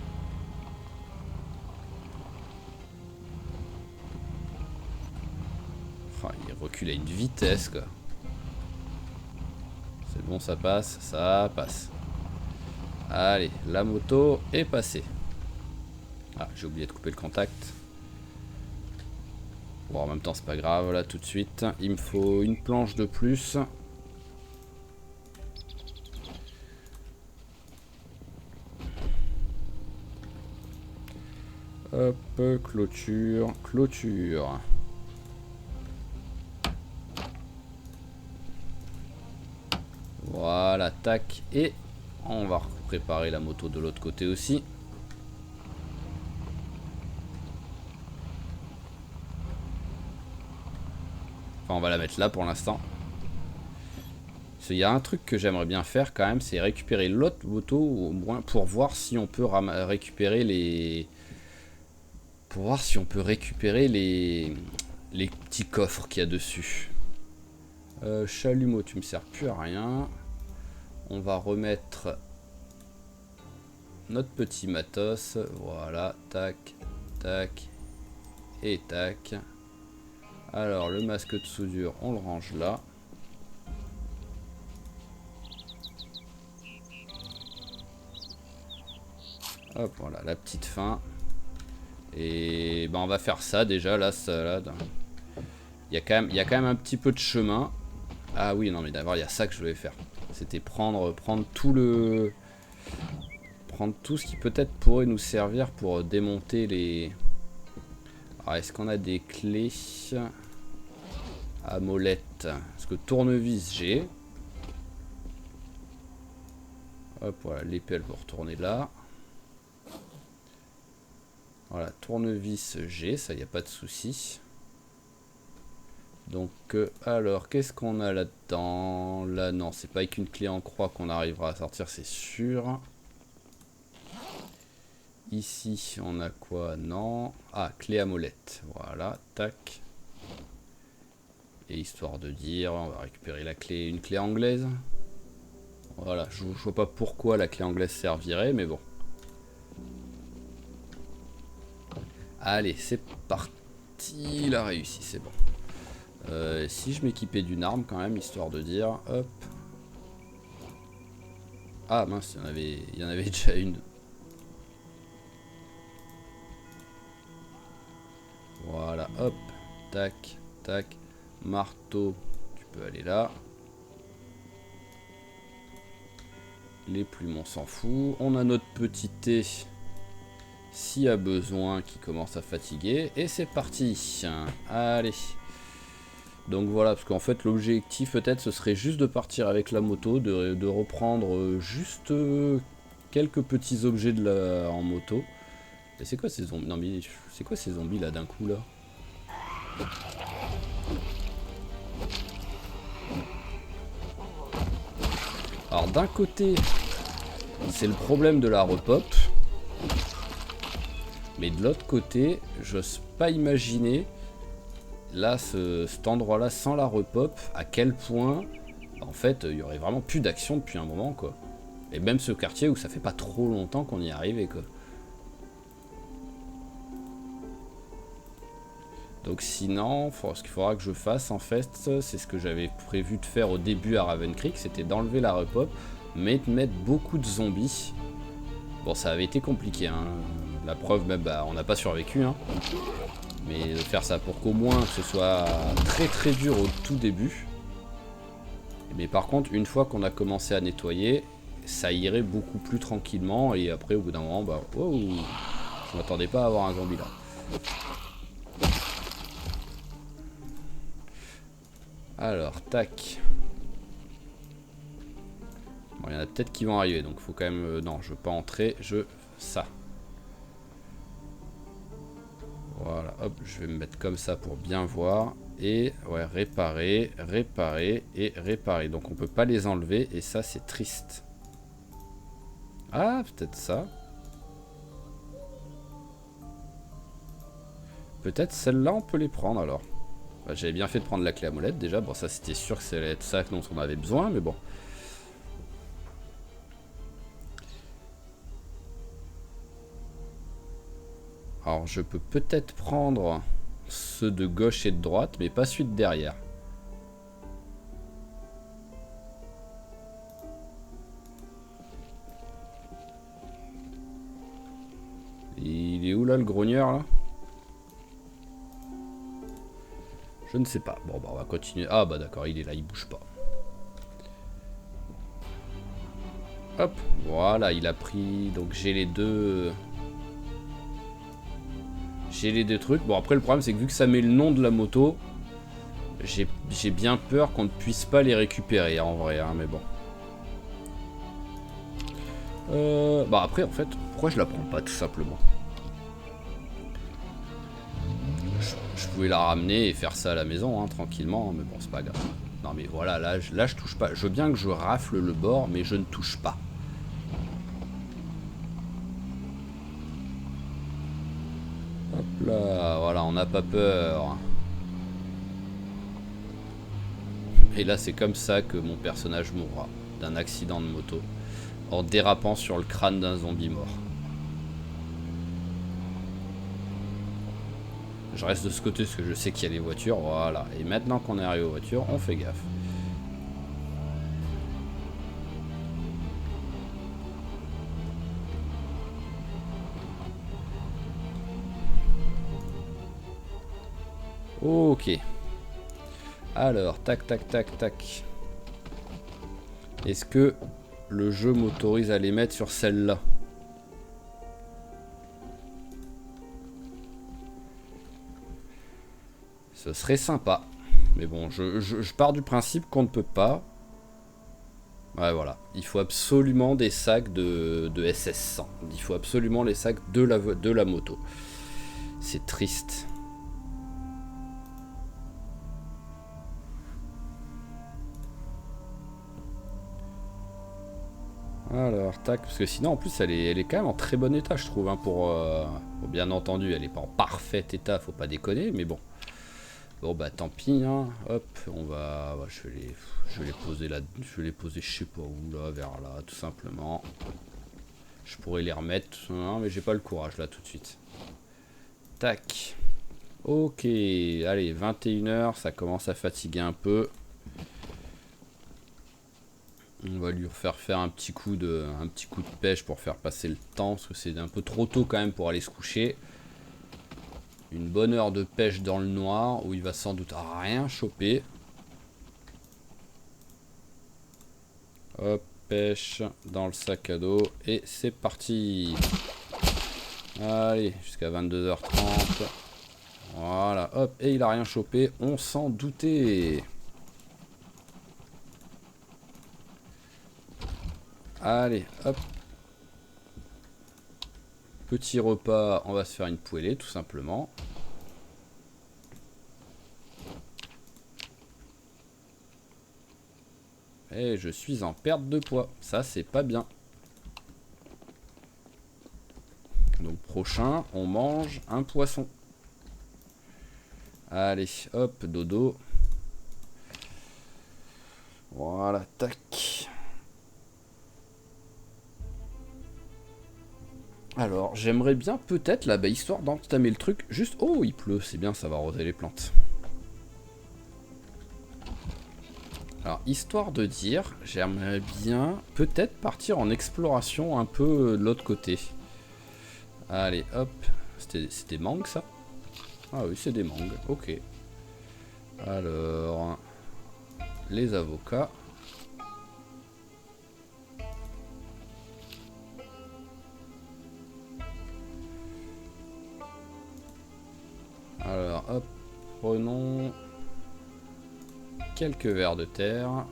Oh, il recule à une vitesse, quoi. C'est bon, ça passe, ça passe. Allez, la moto est passée. Ah, j'ai oublié de couper le contact. Bon, en même temps, c'est pas grave, là, tout de suite. Il me faut une planche de plus. Hop, clôture, clôture. Voilà, tac. Et on va préparer la moto de l'autre côté aussi. Enfin, on va la mettre là pour l'instant. Il y a un truc que j'aimerais bien faire quand même, c'est récupérer l'autre moto, au moins pour voir si on peut récupérer les... Pour voir si on peut récupérer les petits coffres qu'il y a dessus. Chalumeau, tu me sers plus à rien. On va remettre notre petit matos. Voilà, tac, tac et tac. Alors, le masque de soudure, on le range là. Hop, voilà, la petite fin. Et ben on va faire ça déjà, là, il y a quand même un petit peu de chemin. Ah oui, non mais d'abord il y a ça que je voulais faire. C'était prendre tout ce qui peut-être pourrait nous servir pour démonter les... Alors est-ce qu'on a des clés à molette? Parce que tournevis j'ai. Hop, voilà, l'épée elle peut retourner là. Voilà, tournevis j'ai, ça y a pas de souci. Donc, alors, qu'est-ce qu'on a là-dedans? Là, non, c'est pas avec une clé en croix qu'on arrivera à sortir, c'est sûr. Ici, on a quoi? Non. Ah, clé à molette. Voilà, tac. Et histoire de dire, on va récupérer la clé, une clé anglaise. Voilà, je vois pas pourquoi la clé anglaise servirait, mais bon. Allez, c'est parti. Il a réussi, c'est bon. Si je m'équipais d'une arme quand même, histoire de dire, hop. Ah mince, il y en avait déjà une. Voilà, hop, tac, tac. Marteau, tu peux aller là. Les plumes, on s'en fout. On a notre petit thé, s'il y a besoin, qui commence à fatiguer. Et c'est parti. Allez. Donc voilà, parce qu'en fait, l'objectif, peut-être, ce serait juste de partir avec la moto, de reprendre juste quelques petits objets en moto. Et c'est quoi ces zombies? Non mais c'est quoi ces zombies là d'un coup là? Alors d'un côté, c'est le problème de la repop. Mais de l'autre côté, j'ose pas imaginer, là, cet endroit-là, sans la repop, à quel point, en fait, il y aurait vraiment plus d'action depuis un moment, quoi. Et même ce quartier où ça fait pas trop longtemps qu'on y est arrivé, quoi. Donc sinon, ce qu'il faudra que je fasse, en fait, c'est ce que j'avais prévu de faire au début à Raven Creek, c'était d'enlever la repop, mais de mettre beaucoup de zombies. Bon, ça avait été compliqué, hein. La preuve, même, bah, on n'a pas survécu, hein. Mais de faire ça pour qu'au moins ce soit très très dur au tout début. Mais par contre, une fois qu'on a commencé à nettoyer, ça irait beaucoup plus tranquillement. Et après, au bout d'un moment, bah, wow, je m'attendais pas à avoir un zombie là. Alors, tac. Bon, il y en a peut-être qui vont arriver, donc faut quand même... non, je veux pas entrer, ça. Voilà, hop, je vais me mettre comme ça pour bien voir. Et, ouais, réparer, réparer et réparer. Donc on peut pas les enlever, et ça, c'est triste. Ah, peut-être ça. Peut-être celle-là, on peut les prendre, alors. Bah, j'avais bien fait de prendre la clé à molette, déjà. Bon, ça, c'était sûr que ça allait être ça dont on avait besoin, mais bon. Alors, je peux peut-être prendre ceux de gauche et de droite, mais pas celui de derrière. Il est où, là, le grogneur, là? Je ne sais pas. Bon, bah, on va continuer. Ah, bah, d'accord, il est là, il bouge pas. Hop, voilà, il a pris... Donc, j'ai les deux... J'ai les deux trucs. Bon, après, le problème, c'est que vu que ça met le nom de la moto, j'ai bien peur qu'on ne puisse pas les récupérer, en vrai, hein, mais bon. Bah, après, en fait, pourquoi je la prends pas, tout simplement? Je pouvais la ramener et faire ça à la maison, hein, tranquillement, mais bon, c'est pas grave. Non, mais voilà, là, je touche pas. Je veux bien que je rafle le bord, mais je ne touche pas. Hop là, voilà, on n'a pas peur. Et là, c'est comme ça que mon personnage mourra, d'un accident de moto, en dérapant sur le crâne d'un zombie mort. Je reste de ce côté parce que je sais qu'il y a les voitures, voilà. Et maintenant qu'on est arrivé aux voitures, on fait gaffe. Ok. Alors, tac, tac, tac, tac. Est-ce que le jeu m'autorise à les mettre sur celle-là? Ce serait sympa. Mais bon, je pars du principe qu'on ne peut pas. Ouais, voilà. Il faut absolument des sacs de SS100. Il faut absolument les sacs de la moto. C'est triste. Alors, tac, parce que sinon, en plus, elle est quand même en très bon état, je trouve, hein, pour bien entendu, elle est pas en parfait état, faut pas déconner, mais bon. Bon, bah, tant pis, hein, hop, on va, je vais les poser là, je vais les poser, je sais pas où, là, vers là, tout simplement. Je pourrais les remettre, hein, mais j'ai pas le courage, là, tout de suite. Tac. Ok, allez, 21 h, ça commence à fatiguer un peu. On va lui faire un petit coup de pêche pour faire passer le temps, parce que c'est un peu trop tôt quand même pour aller se coucher. Une bonne heure de pêche dans le noir, où il va sans doute rien choper. Hop, pêche dans le sac à dos. Et c'est parti. Allez, jusqu'à 22h30. Voilà, hop, et il a rien chopé, on s'en doutait. Allez, hop. Petit repas, on va se faire une poêlée, tout simplement. Et je suis en perte de poids, ça c'est pas bien. Donc prochain, on mange un poisson. Allez, hop, dodo. Voilà, tac. Alors, j'aimerais bien peut-être, là, bah, histoire d'entamer le truc, juste... Oh, il pleut, c'est bien, ça va arroser les plantes. Alors, histoire de dire, j'aimerais bien peut-être partir en exploration un peu de l'autre côté. Allez, hop. C'est des mangues, ça? Ah oui, c'est des mangues, ok. Alors... Les avocats. Alors, hop, prenons quelques vers de terre.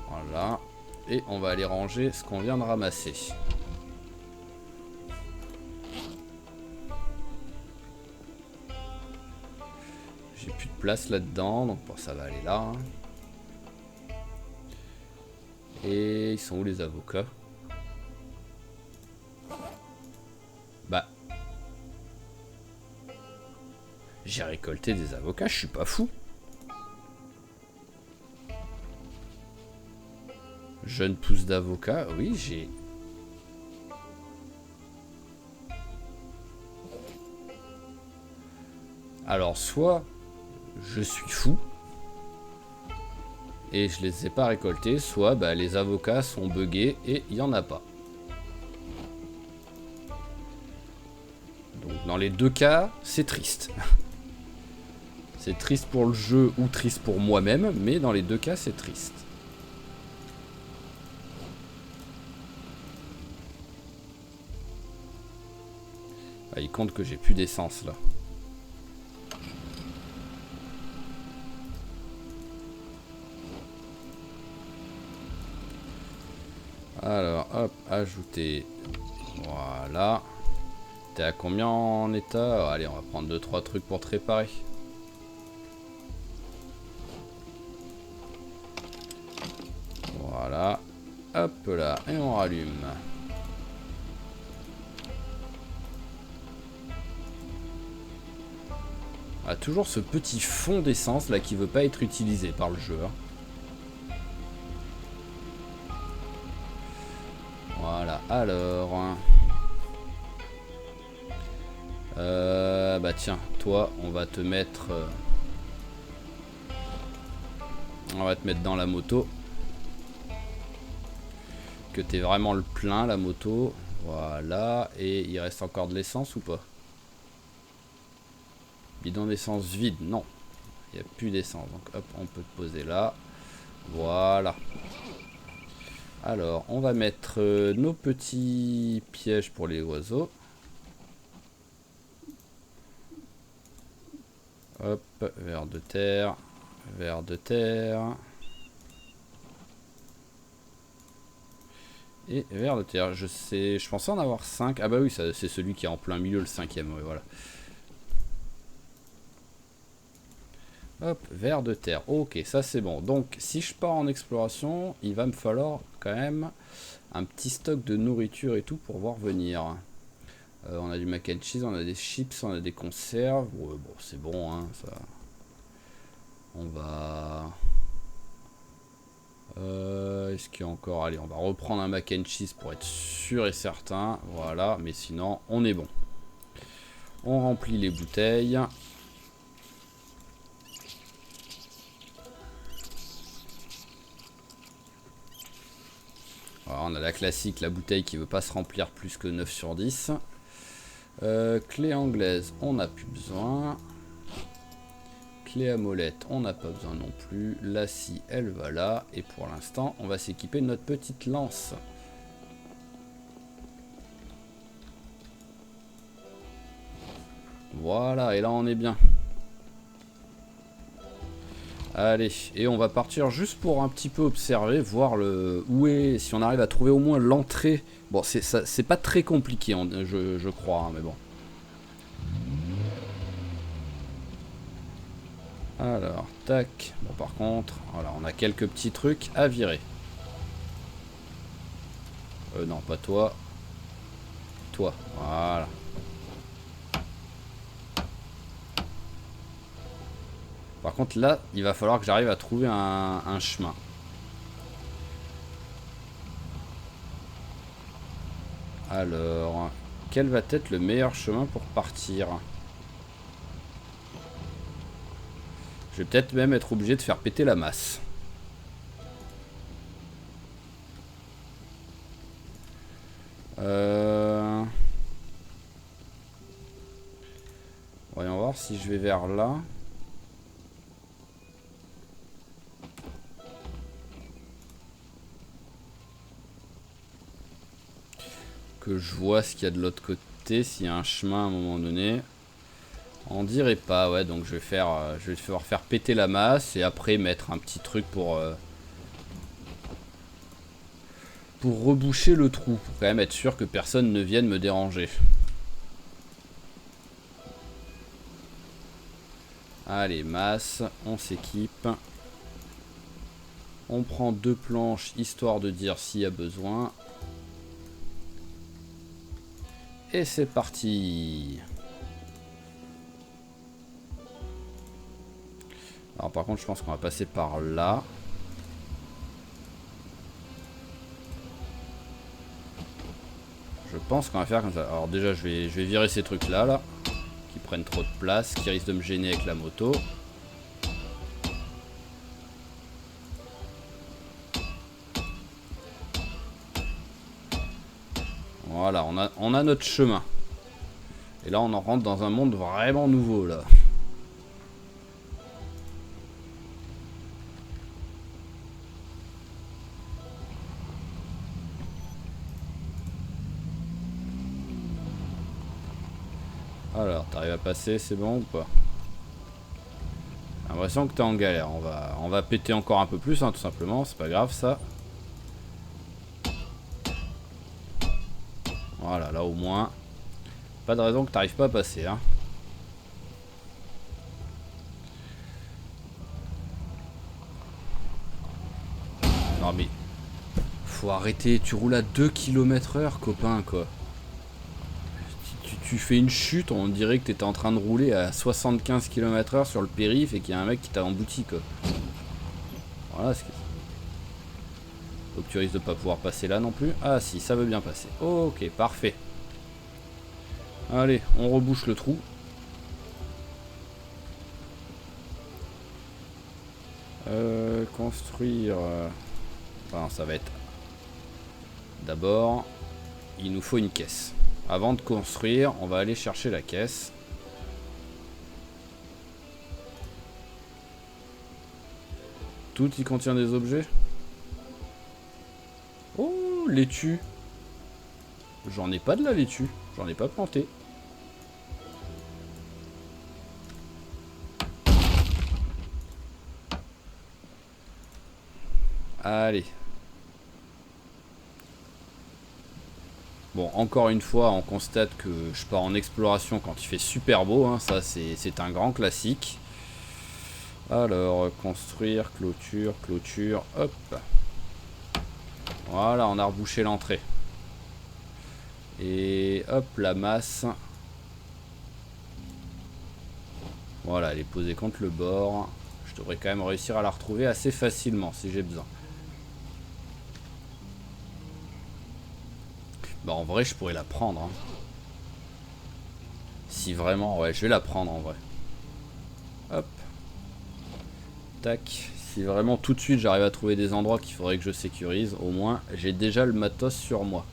Voilà. Et on va aller ranger ce qu'on vient de ramasser. J'ai plus de place là-dedans, donc bon, ça va aller là. Hein. Et ils sont où les avocats? Bah... J'ai récolté des avocats, je suis pas fou. Jeune pousse d'avocat, oui, j'ai... Alors, soit je suis fou et je les ai pas récoltés, soit bah, les avocats sont buggés et il y en a pas. Donc, dans les deux cas, c'est triste. C'est triste pour le jeu ou triste pour moi-même, mais dans les deux cas, c'est triste. Ah, il compte que j'ai plus d'essence là. Alors, hop, ajouter. Voilà. T'es à combien en état? Allez, on va prendre 2-3 trucs pour te réparer. Voilà. Hop là, et on rallume. Ah, toujours ce petit fond d'essence là qui veut pas être utilisé par le jeu. Hein. Voilà, alors... bah tiens, toi, on va te mettre... on va te mettre dans la moto. Que t'es vraiment le plein, la moto. Voilà, et il reste encore de l'essence ou pas? Bidon d'essence vide, non. Il n'y a plus d'essence, donc hop, on peut te poser là. Voilà. Alors, on va mettre nos petits pièges pour les oiseaux. Hop, vers de terre, vers de terre. Et vers de terre, je pensais en avoir 5. Ah bah oui, c'est celui qui est en plein milieu, le 5e, ouais, voilà. Hop, vers de terre, ok, ça c'est bon. Donc, si je pars en exploration, il va me falloir quand même un petit stock de nourriture et tout pour voir venir. On a du mac and cheese, on a des chips, on a des conserves. Ouais, bon, c'est bon, hein, ça. On va... est-ce qu'il y a encore... Allez, on va reprendre un mac and cheese pour être sûr et certain. Voilà, mais sinon, on est bon. On remplit les bouteilles. Voilà, on a la classique, la bouteille qui veut pas se remplir plus que 9 sur 10. Clé anglaise, on n'a plus besoin. Clé à molette, on n'a pas besoin non plus. La scie, elle va là. Et pour l'instant, on va s'équiper de notre petite lance. Voilà, et là on est bien. Allez, et on va partir juste pour un petit peu observer, voir où est, si on arrive à trouver au moins l'entrée. Bon, c'est pas très compliqué, je crois, hein, mais bon. Alors, tac. Bon, par contre, voilà, on a quelques petits trucs à virer. Non, pas toi. Toi, voilà. Par contre, là, il va falloir que j'arrive à trouver un chemin. Alors, quel va être le meilleur chemin pour partir? Je vais peut-être même être obligé de faire péter la masse. Voyons voir si je vais vers là. Que je vois ce qu'il y a de l'autre côté, s'il y a un chemin à un moment donné. On dirait pas, ouais, donc je vais devoir faire péter la masse et après mettre un petit truc pour reboucher le trou, pour quand même être sûr que personne ne vienne me déranger. Allez, masse, on s'équipe. On prend 2 planches, histoire de dire s'il y a besoin. Et c'est parti. Alors par contre, je pense qu'on va passer par là. Je pense qu'on va faire comme ça. Alors déjà, je vais virer ces trucs-là, là, qui prennent trop de place, qui risquent de me gêner avec la moto. Voilà, on a notre chemin. Et là, on en rentre dans un monde vraiment nouveau, là. Alors, t'arrives à passer, c'est bon ou pas? J'ai l'impression que t'es en galère. On va péter encore un peu plus, hein, tout simplement. C'est pas grave, ça. Voilà, là au moins. Pas de raison que t'arrives pas à passer, hein. Non mais... Faut arrêter, tu roules à 2 km/h, copain, quoi. Tu fais une chute, on dirait que t'étais en train de rouler à 75 km/h sur le périph' et qu'il y a un mec qui t'a embouti, quoi. Voilà ce que... Donc tu risques de pas pouvoir passer là non plus. Ah si, ça veut bien passer. Ok, parfait. Allez, on rebouche le trou. Construire... Enfin, ça va être... D'abord, il nous faut une caisse. Avant de construire, on va aller chercher la caisse. Tout y contient des objets. Oh, laitue. J'en ai pas de la laitue. J'en ai pas planté. Allez. Bon, encore une fois, on constate que je pars en exploration quand il fait super beau. Hein. Ça, c'est un grand classique. Alors, construire, clôture, clôture, hop. Voilà, on a rebouché l'entrée. Et hop, la masse. Voilà, elle est posée contre le bord. Je devrais quand même réussir à la retrouver assez facilement si j'ai besoin. Bah en vrai, je pourrais la prendre. Hein. Si vraiment, ouais, je vais la prendre en vrai. Hop. Tac. Si vraiment tout de suite j'arrive à trouver des endroits qu'il faudrait que je sécurise, au moins j'ai déjà le matos sur moi.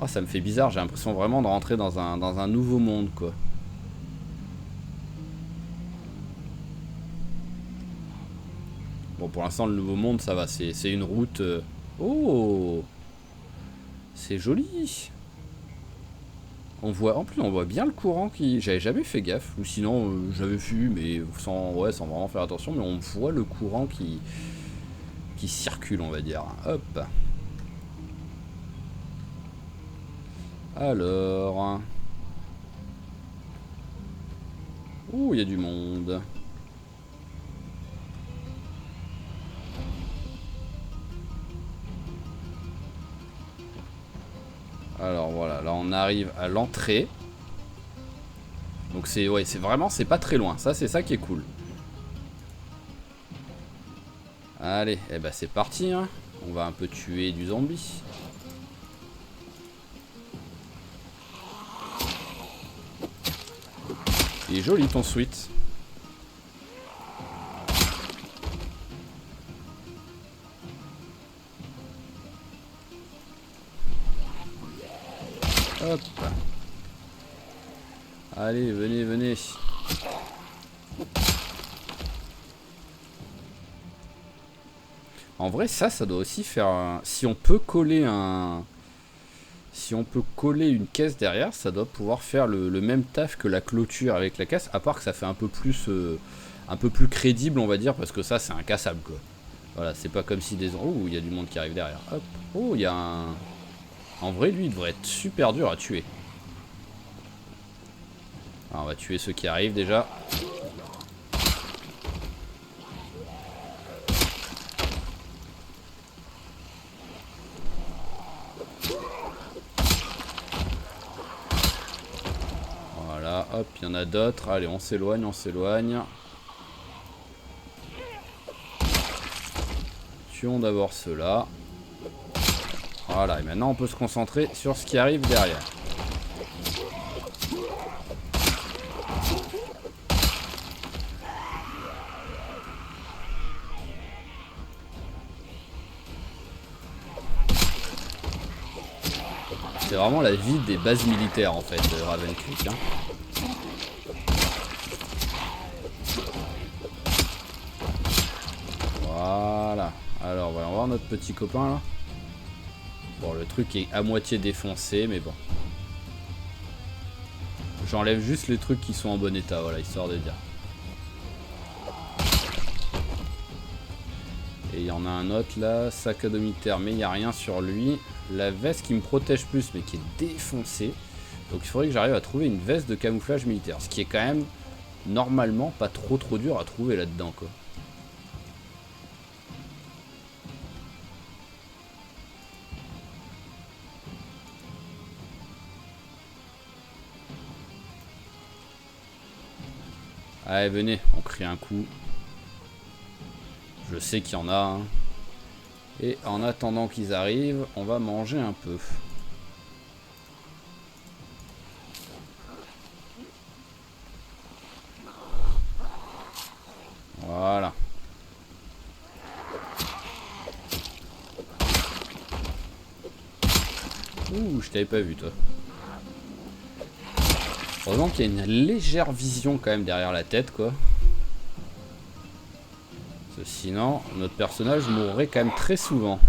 Oh, ça me fait bizarre, j'ai l'impression vraiment de rentrer dans un nouveau monde, quoi. Bon, pour l'instant, le nouveau monde, ça va. C'est une route... Oh, c'est joli. On voit, en plus, on voit bien le courant qui... J'avais jamais fait gaffe. Ou sinon, j'avais vu, mais sans vraiment faire attention. Mais on voit le courant qui circule, on va dire. Hop. Alors... Ouh, il y a du monde. Alors voilà, là on arrive à l'entrée. Donc c'est vraiment, c'est pas très loin. Ça, c'est ça qui est cool. Allez, eh ben c'est parti, hein. On va un peu tuer du zombie. Il est joli ton sweat. Hop. Allez, venez, venez. En vrai, ça doit aussi faire un... Si on peut coller un... Si on peut coller une caisse derrière, ça doit pouvoir faire le même taf que la clôture avec la caisse, à part que ça fait un peu plus crédible, on va dire, parce que ça, c'est incassable, quoi. Voilà, c'est pas comme si des... Oh, il y a du monde qui arrive derrière. Hop. Oh, il y a un... En vrai, lui, il devrait être super dur à tuer. Alors, on va tuer ceux qui arrivent, déjà. Voilà, hop, il y en a d'autres. Allez, on s'éloigne, on s'éloigne. Tuons d'abord ceux-là. Voilà, et maintenant on peut se concentrer sur ce qui arrive derrière. C'est vraiment la vie des bases militaires en fait, de Raven Creek, hein. Voilà. Alors, voyons voir notre petit copain là. Bon, le truc est à moitié défoncé, mais bon. J'enlève juste les trucs qui sont en bon état, voilà, histoire de dire. Et il y en a un autre là, sac à dos militaire, mais il n'y a rien sur lui. La veste qui me protège plus, mais qui est défoncée. Donc il faudrait que j'arrive à trouver une veste de camouflage militaire. Ce qui est quand même, normalement, pas trop dur à trouver là-dedans, quoi. Allez, venez, on crie un coup. Je sais qu'il y en a, hein. Et en attendant qu'ils arrivent, on va manger un peu. Voilà. Ouh, je t'avais pas vu, toi. Heureusement qu'il y a une légère vision quand même derrière la tête, quoi. Parce que sinon, notre personnage mourrait quand même très souvent.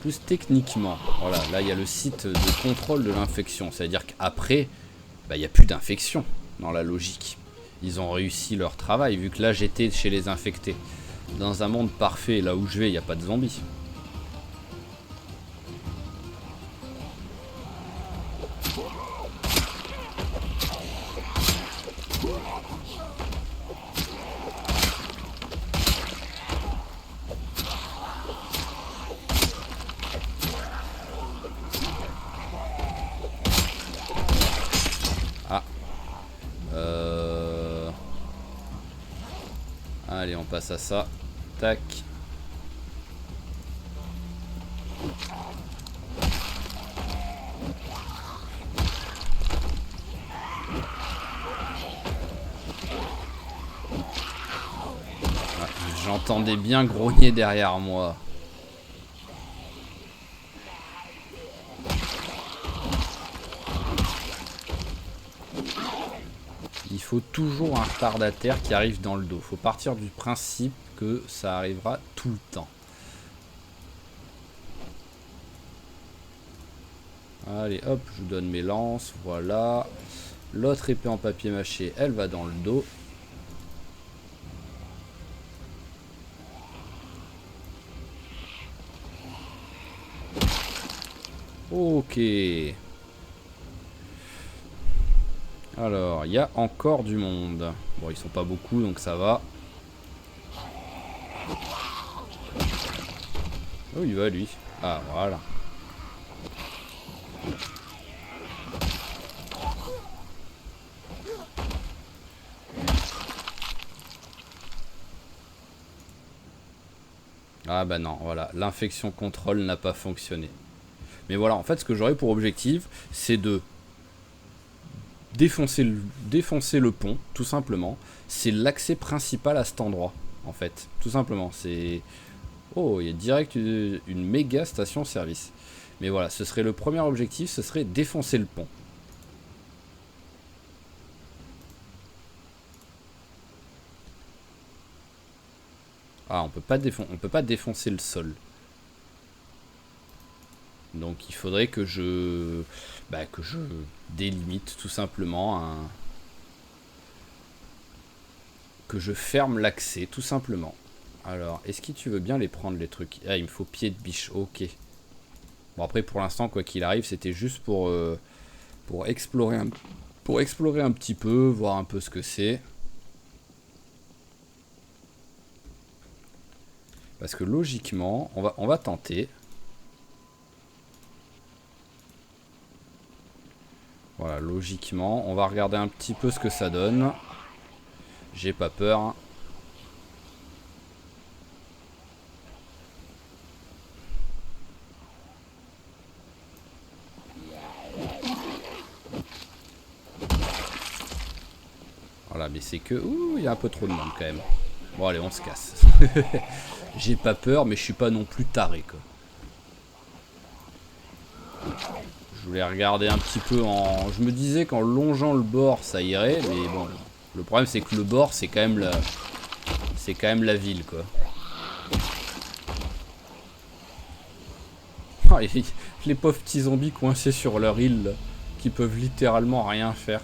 Plus techniquement, voilà, là il y a le site de contrôle de l'infection. C'est-à-dire qu'après, il n'y a plus d'infection dans la logique. Ils ont réussi leur travail, vu que là j'étais chez les infectés. Dans un monde parfait, là où je vais, il n'y a pas de zombies. Allez, on passe à ça. Tac. J'entendais bien grogner derrière moi. Il faut toujours un retardataire qui arrive dans le dos. Faut partir du principe que ça arrivera tout le temps. Allez, hop, je vous donne mes lances. Voilà. L'autre épée en papier mâché, elle va dans le dos. Ok. Alors, il y a encore du monde. Bon, ils sont pas beaucoup, donc ça va. Oh, il va lui. Ah, voilà. Ah bah non, voilà. L'infection contrôle n'a pas fonctionné. Mais voilà, en fait, ce que j'aurais pour objectif, c'est de défoncer le pont, tout simplement. C'est l'accès principal à cet endroit, en fait. Tout simplement, c'est... Oh, il y a direct une méga station-service. Mais voilà, ce serait le premier objectif, ce serait défoncer le pont. Ah, on peut pas défoncer le sol. Donc il faudrait que je délimite tout simplement que je ferme l'accès tout simplement. Alors, est-ce que tu veux bien les prendre les trucs? Ah, il me faut pied de biche. Ok. Bon après pour l'instant quoi qu'il arrive, c'était juste pour explorer un petit peu, voir un peu ce que c'est. Parce que logiquement, on va tenter. Voilà, logiquement, on va regarder un petit peu ce que ça donne. J'ai pas peur. Voilà, mais c'est que... Ouh, il y a un peu trop de monde quand même. Bon allez, on se casse. J'ai pas peur, mais je suis pas non plus taré quoi. Je voulais regarder un petit peu en... Je me disais qu'en longeant le bord ça irait, mais bon... Le problème c'est que le bord c'est quand même la... C'est quand même la ville quoi. Oh, les pauvres petits zombies coincés sur leur île là, qui peuvent littéralement rien faire.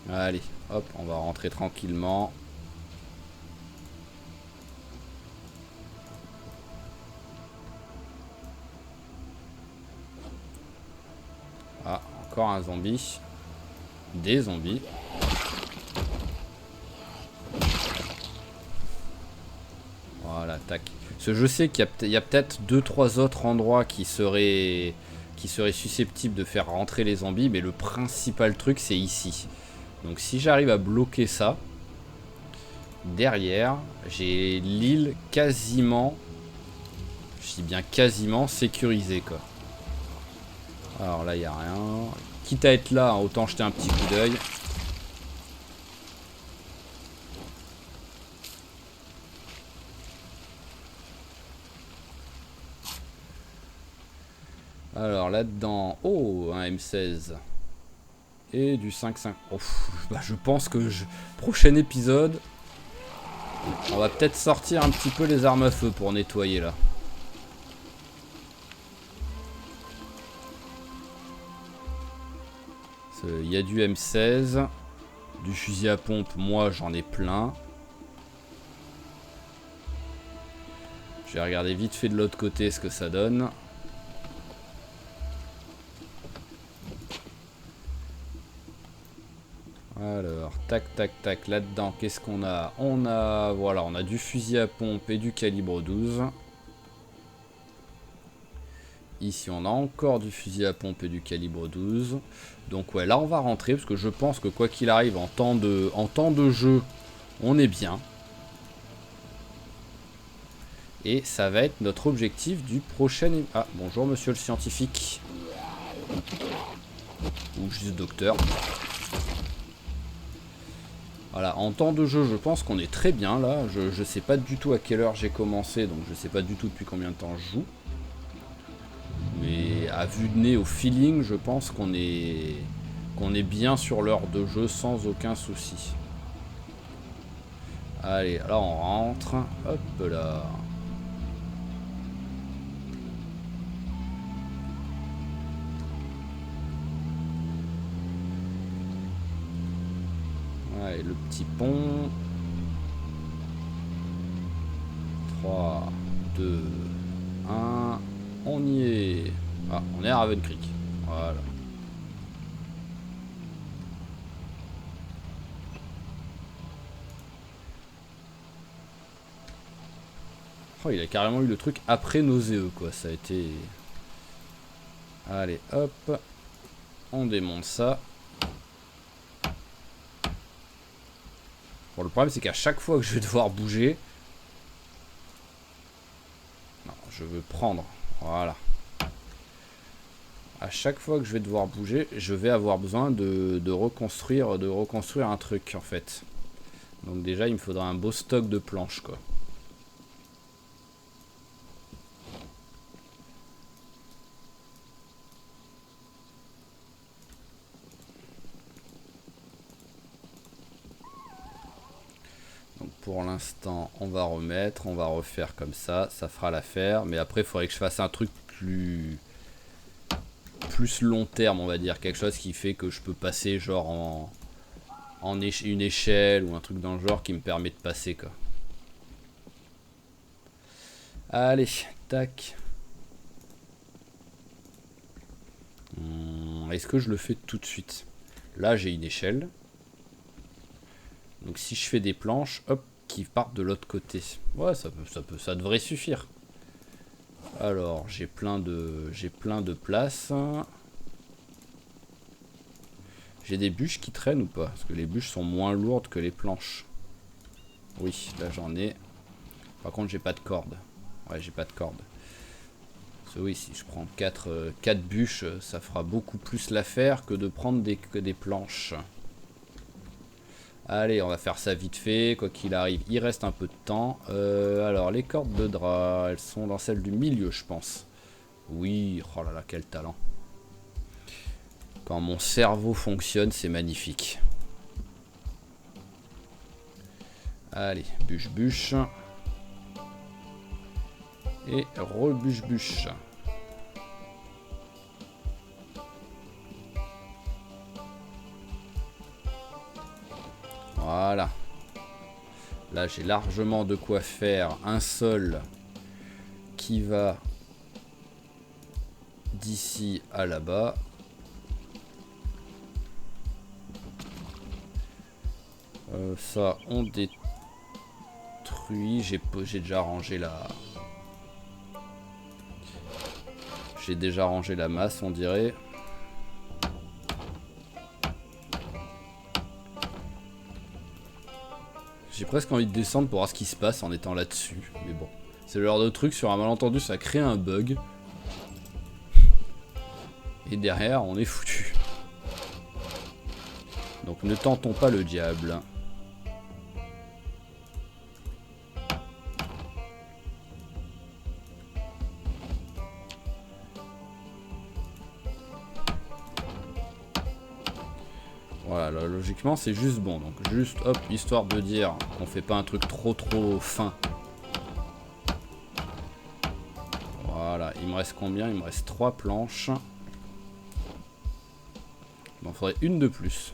Allez, hop, on va rentrer tranquillement. Ah, encore un zombie. Des zombies. Voilà, tac. Parce que je sais qu'il y a peut-être 2-3 autres endroits qui seraient susceptibles de faire rentrer les zombies, mais le principal truc c'est ici. Donc si j'arrive à bloquer ça, derrière, j'ai l'île quasiment, je dis bien quasiment sécurisée quoi. Alors là il n'y a rien. Quitte à être là, autant jeter un petit coup d'œil. Alors là-dedans, oh, un M16 et du 5.5. Oh, bah, je pense que prochain épisode, on va peut-être sortir un petit peu les armes à feu pour nettoyer là. Il y a du M16, du fusil à pompe, moi j'en ai plein. Je vais regarder vite fait de l'autre côté ce que ça donne. Alors, tac, tac, tac, là-dedans, qu'est-ce qu'on a? On a du fusil à pompe et du calibre 12. Ici, on a encore du fusil à pompe et du calibre 12. Donc ouais, là, on va rentrer, parce que je pense que quoi qu'il arrive, en temps de jeu, on est bien. Et ça va être notre objectif du prochain... Ah, bonjour, monsieur le scientifique. Ou juste docteur. Voilà, en temps de jeu, je pense qu'on est très bien là. Je sais pas du tout à quelle heure j'ai commencé, donc je sais pas du tout depuis combien de temps je joue. Mais à vue de nez, au feeling, je pense qu'on est bien sur l'heure de jeu sans aucun souci. Allez, là on rentre. Hop là. Allez, le petit pont. 3, 2, 1. On y est. Ah, on est à Raven Creek. Voilà. Oh, il a carrément eu le truc après nauséeux, quoi. Ça a été... Allez, hop. On démonte ça. Bon, le problème, c'est qu'à chaque fois que je vais devoir bouger... Non, je veux prendre. Voilà. À chaque fois que je vais devoir bouger, je vais avoir besoin de reconstruire un truc, en fait. Donc déjà, il me faudra un beau stock de planches, quoi. Donc pour l'instant, on va remettre, on va refaire comme ça fera l'affaire. Mais après, il faudrait que je fasse un truc plus long terme, on va dire. Quelque chose qui fait que je peux passer genre une échelle ou un truc dans le genre qui me permet de passer, quoi. Allez, tac. Est-ce que je le fais tout de suite? Là, j'ai une échelle. Donc si je fais des planches, hop, qui partent de l'autre côté. Ouais, ça devrait suffire. Alors, j'ai plein de place. J'ai des bûches qui traînent ou pas? Parce que les bûches sont moins lourdes que les planches. Oui, là j'en ai. Par contre, j'ai pas de corde. Ouais, j'ai pas de corde. Parce que oui, si je prends 4 bûches, ça fera beaucoup plus l'affaire que de prendre que des planches. Allez, on va faire ça vite fait. Quoi qu'il arrive, il reste un peu de temps. Alors, les cordes de drap, elles sont dans celle du milieu, je pense. Oui, oh là là, quel talent. Quand mon cerveau fonctionne, c'est magnifique. Allez, bûche. Et rebûche. Voilà. Là, j'ai largement de quoi faire un sol qui va d'ici à là-bas. Ça, on détruit. J'ai déjà rangé la... J'ai déjà rangé la masse, on dirait. J'ai presque envie de descendre pour voir ce qui se passe en étant là-dessus. Mais bon, c'est le genre de truc, sur un malentendu, ça crée un bug. Et derrière, on est foutu. Donc ne tentons pas le diable. Voilà, logiquement c'est juste bon. Donc juste hop, histoire de dire qu'on fait pas un truc trop fin. Voilà, il me reste combien? Il me reste 3 planches. Il m'en faudrait une de plus.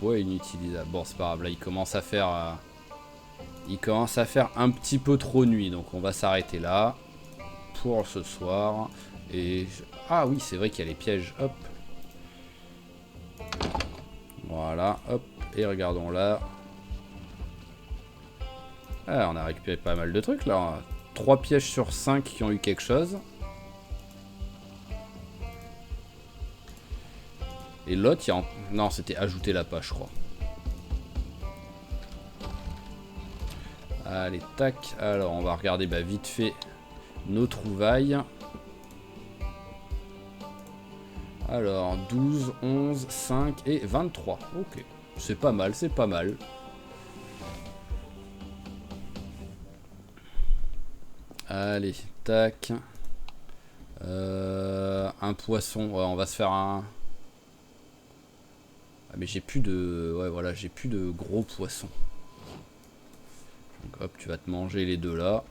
Bois inutilisable. Bon, c'est pas grave, là il commence à faire un petit peu trop nuit, donc on va s'arrêter là pour ce soir. Et ah oui, c'est vrai qu'il y a les pièges. Hop. Voilà, hop. Et regardons là. Ah, on a récupéré pas mal de trucs là. 3 pièges sur 5 qui ont eu quelque chose. Et l'autre, il y a... Non, c'était ajouter la page, je crois. Allez, tac. Alors, on va regarder vite fait nos trouvailles. Alors, 12, 11, 5 et 23. Ok, c'est pas mal, c'est pas mal. Allez, tac. Un poisson. Ouais, on va se faire un... Ah, mais j'ai plus de... Ouais, voilà, j'ai plus de gros poissons. Donc, hop, tu vas te manger les deux là.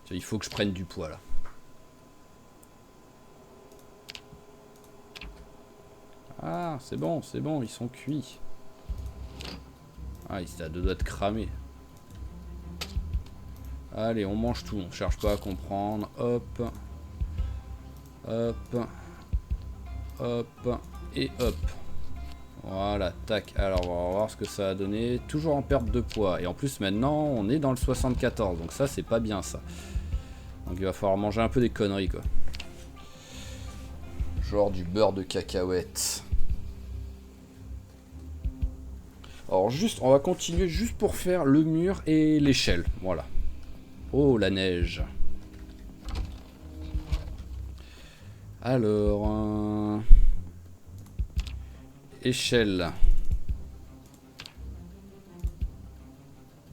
Il faut que je prenne du poids là. Ah, c'est bon, ils sont cuits. Ah, il s'est à deux doigts de cramer. Allez, on mange tout, on cherche pas à comprendre. Hop. Hop. Hop. Et hop. Voilà, tac. Alors, on va voir ce que ça a donné. Toujours en perte de poids. Et en plus, maintenant, on est dans le 74. Donc ça, c'est pas bien, ça. Donc il va falloir manger un peu des conneries, quoi. Genre du beurre de cacahuète. Alors juste, on va continuer juste pour faire le mur et l'échelle. Voilà. Oh, la neige. Alors... échelle.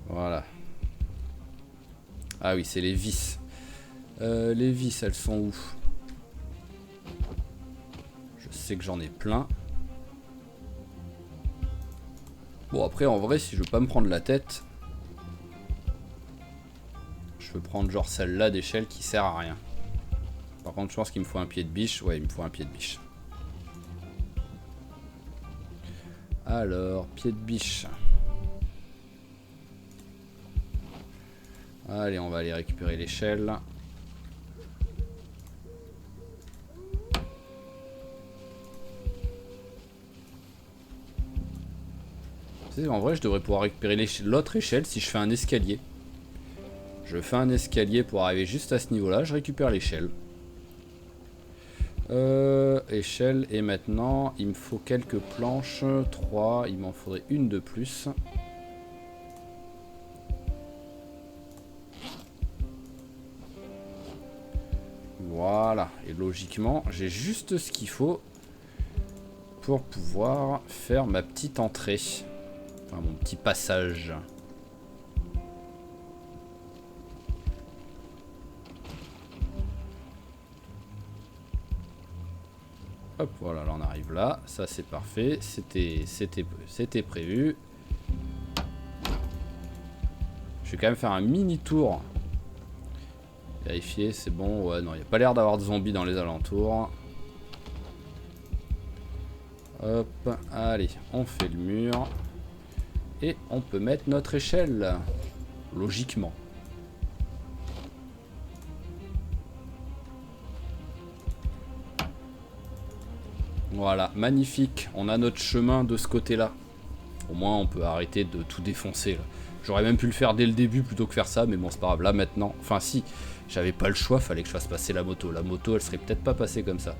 Voilà. Ah oui, c'est les vis. Les vis, elles sont où? Je sais que j'en ai plein. Bon, après, en vrai, si je veux pas me prendre la tête, je peux prendre genre celle-là d'échelle qui sert à rien. Par contre, je pense qu'il me faut un pied de biche. Ouais, il me faut un pied de biche. Alors, pied de biche. Allez, on va aller récupérer l'échelle. En vrai, je devrais pouvoir récupérer l'autre échelle si je fais un escalier. Je fais un escalier pour arriver juste à ce niveau-là. Je récupère l'échelle. Échelle. Et maintenant, il me faut quelques planches. 3. Il m'en faudrait une de plus. Voilà. Et logiquement, j'ai juste ce qu'il faut pour pouvoir faire ma petite entrée. Enfin, mon petit passage. Hop, voilà, là on arrive là. Ça c'est parfait. C'était prévu. Je vais quand même faire un mini tour. Vérifier, c'est bon. Ouais, non, il n'y a pas l'air d'avoir de zombies dans les alentours. Hop, allez, on fait le mur. Et on peut mettre notre échelle. Logiquement. Voilà, magnifique. On a notre chemin de ce côté-là. Au moins, on peut arrêter de tout défoncer. J'aurais même pu le faire dès le début plutôt que faire ça, mais bon, c'est pas grave. Là, maintenant... Enfin, si, j'avais pas le choix, fallait que je fasse passer la moto. La moto, elle serait peut-être pas passée comme ça.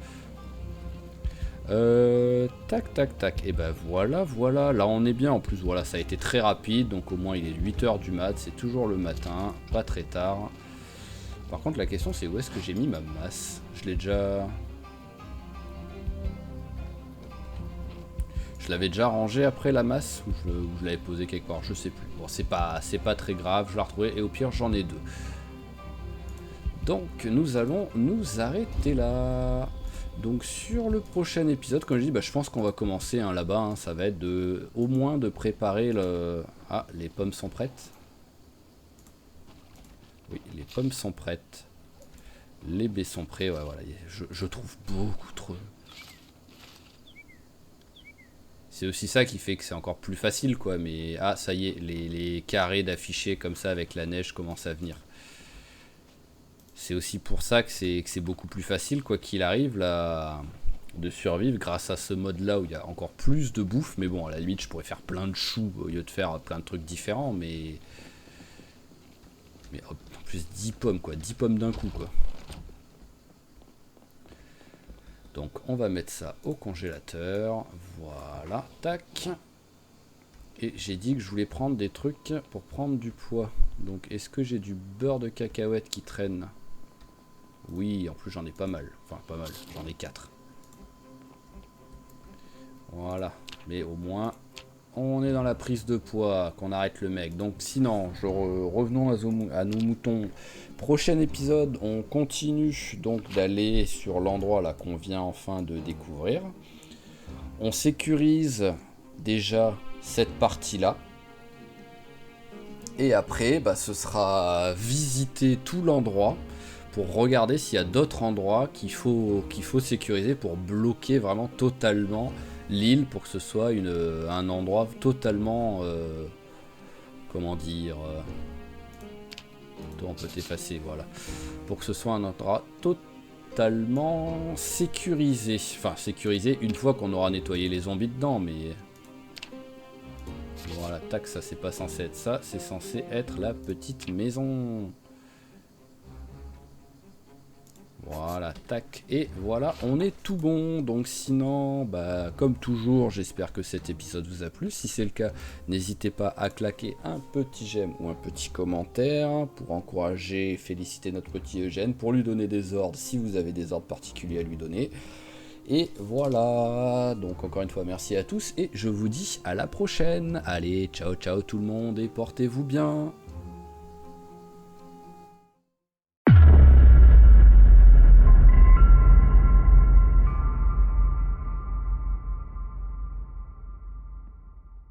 Tac, tac, tac. Et ben voilà, voilà. Là, on est bien. En plus, voilà, ça a été très rapide. Donc, au moins, il est 8 h du mat. C'est toujours le matin. Pas très tard. Par contre, la question, c'est où est-ce que j'ai mis ma masse? Je l'ai déjà... Je l'avais déjà rangé après la masse ou je l'avais posé quelque part, je sais plus. Bon, c'est pas très grave, je l'ai retrouvé et au pire j'en ai deux. Donc nous allons nous arrêter là. Donc sur le prochain épisode, comme je dis, je pense qu'on va commencer là-bas. Ça va être au moins de préparer le... Ah, les pommes sont prêtes. Oui, les pommes sont prêtes. Les baies sont prêts, ouais, voilà. Je trouve beaucoup trop... C'est aussi ça qui fait que c'est encore plus facile, quoi. Mais ah, ça y est, les carrés d'affichés comme ça avec la neige commencent à venir. C'est aussi pour ça que c'est beaucoup plus facile, quoi qu'il arrive, là, de survivre grâce à ce mode-là où il y a encore plus de bouffe. Mais bon, à la limite, je pourrais faire plein de choux au lieu de faire plein de trucs différents. Mais en plus, 10 pommes, quoi. 10 pommes d'un coup, quoi. Donc on va mettre ça au congélateur. Voilà, tac. Et j'ai dit que je voulais prendre des trucs pour prendre du poids. Donc est-ce que j'ai du beurre de cacahuète qui traîne? Oui, en plus j'en ai pas mal. Enfin pas mal, j'en ai 4. Voilà, mais au moins on est dans la prise de poids, qu'on arrête le mec. Donc sinon, revenons à nos moutons. Prochain épisode, on continue donc d'aller sur l'endroit là qu'on vient enfin de découvrir. On sécurise déjà cette partie-là. Et après, bah, ce sera visiter tout l'endroit pour regarder s'il y a d'autres endroits qu'il faut sécuriser pour bloquer vraiment totalement l'île, pour que ce soit un endroit totalement... comment dire... toi, on peut t'effacer, voilà. Pour que ce soit un endroit totalement sécurisé. Enfin, sécurisé une fois qu'on aura nettoyé les zombies dedans, mais... Voilà, tac, ça c'est pas censé être ça, c'est censé être la petite maison. Voilà, tac, et voilà, on est tout bon. Donc sinon, bah, comme toujours, j'espère que cet épisode vous a plu. Si c'est le cas, n'hésitez pas à claquer un petit j'aime ou un petit commentaire pour encourager et féliciter notre petit Eugène, pour lui donner des ordres si vous avez des ordres particuliers à lui donner. Et voilà, donc encore une fois merci à tous et je vous dis à la prochaine. Allez, ciao ciao tout le monde et portez-vous bien.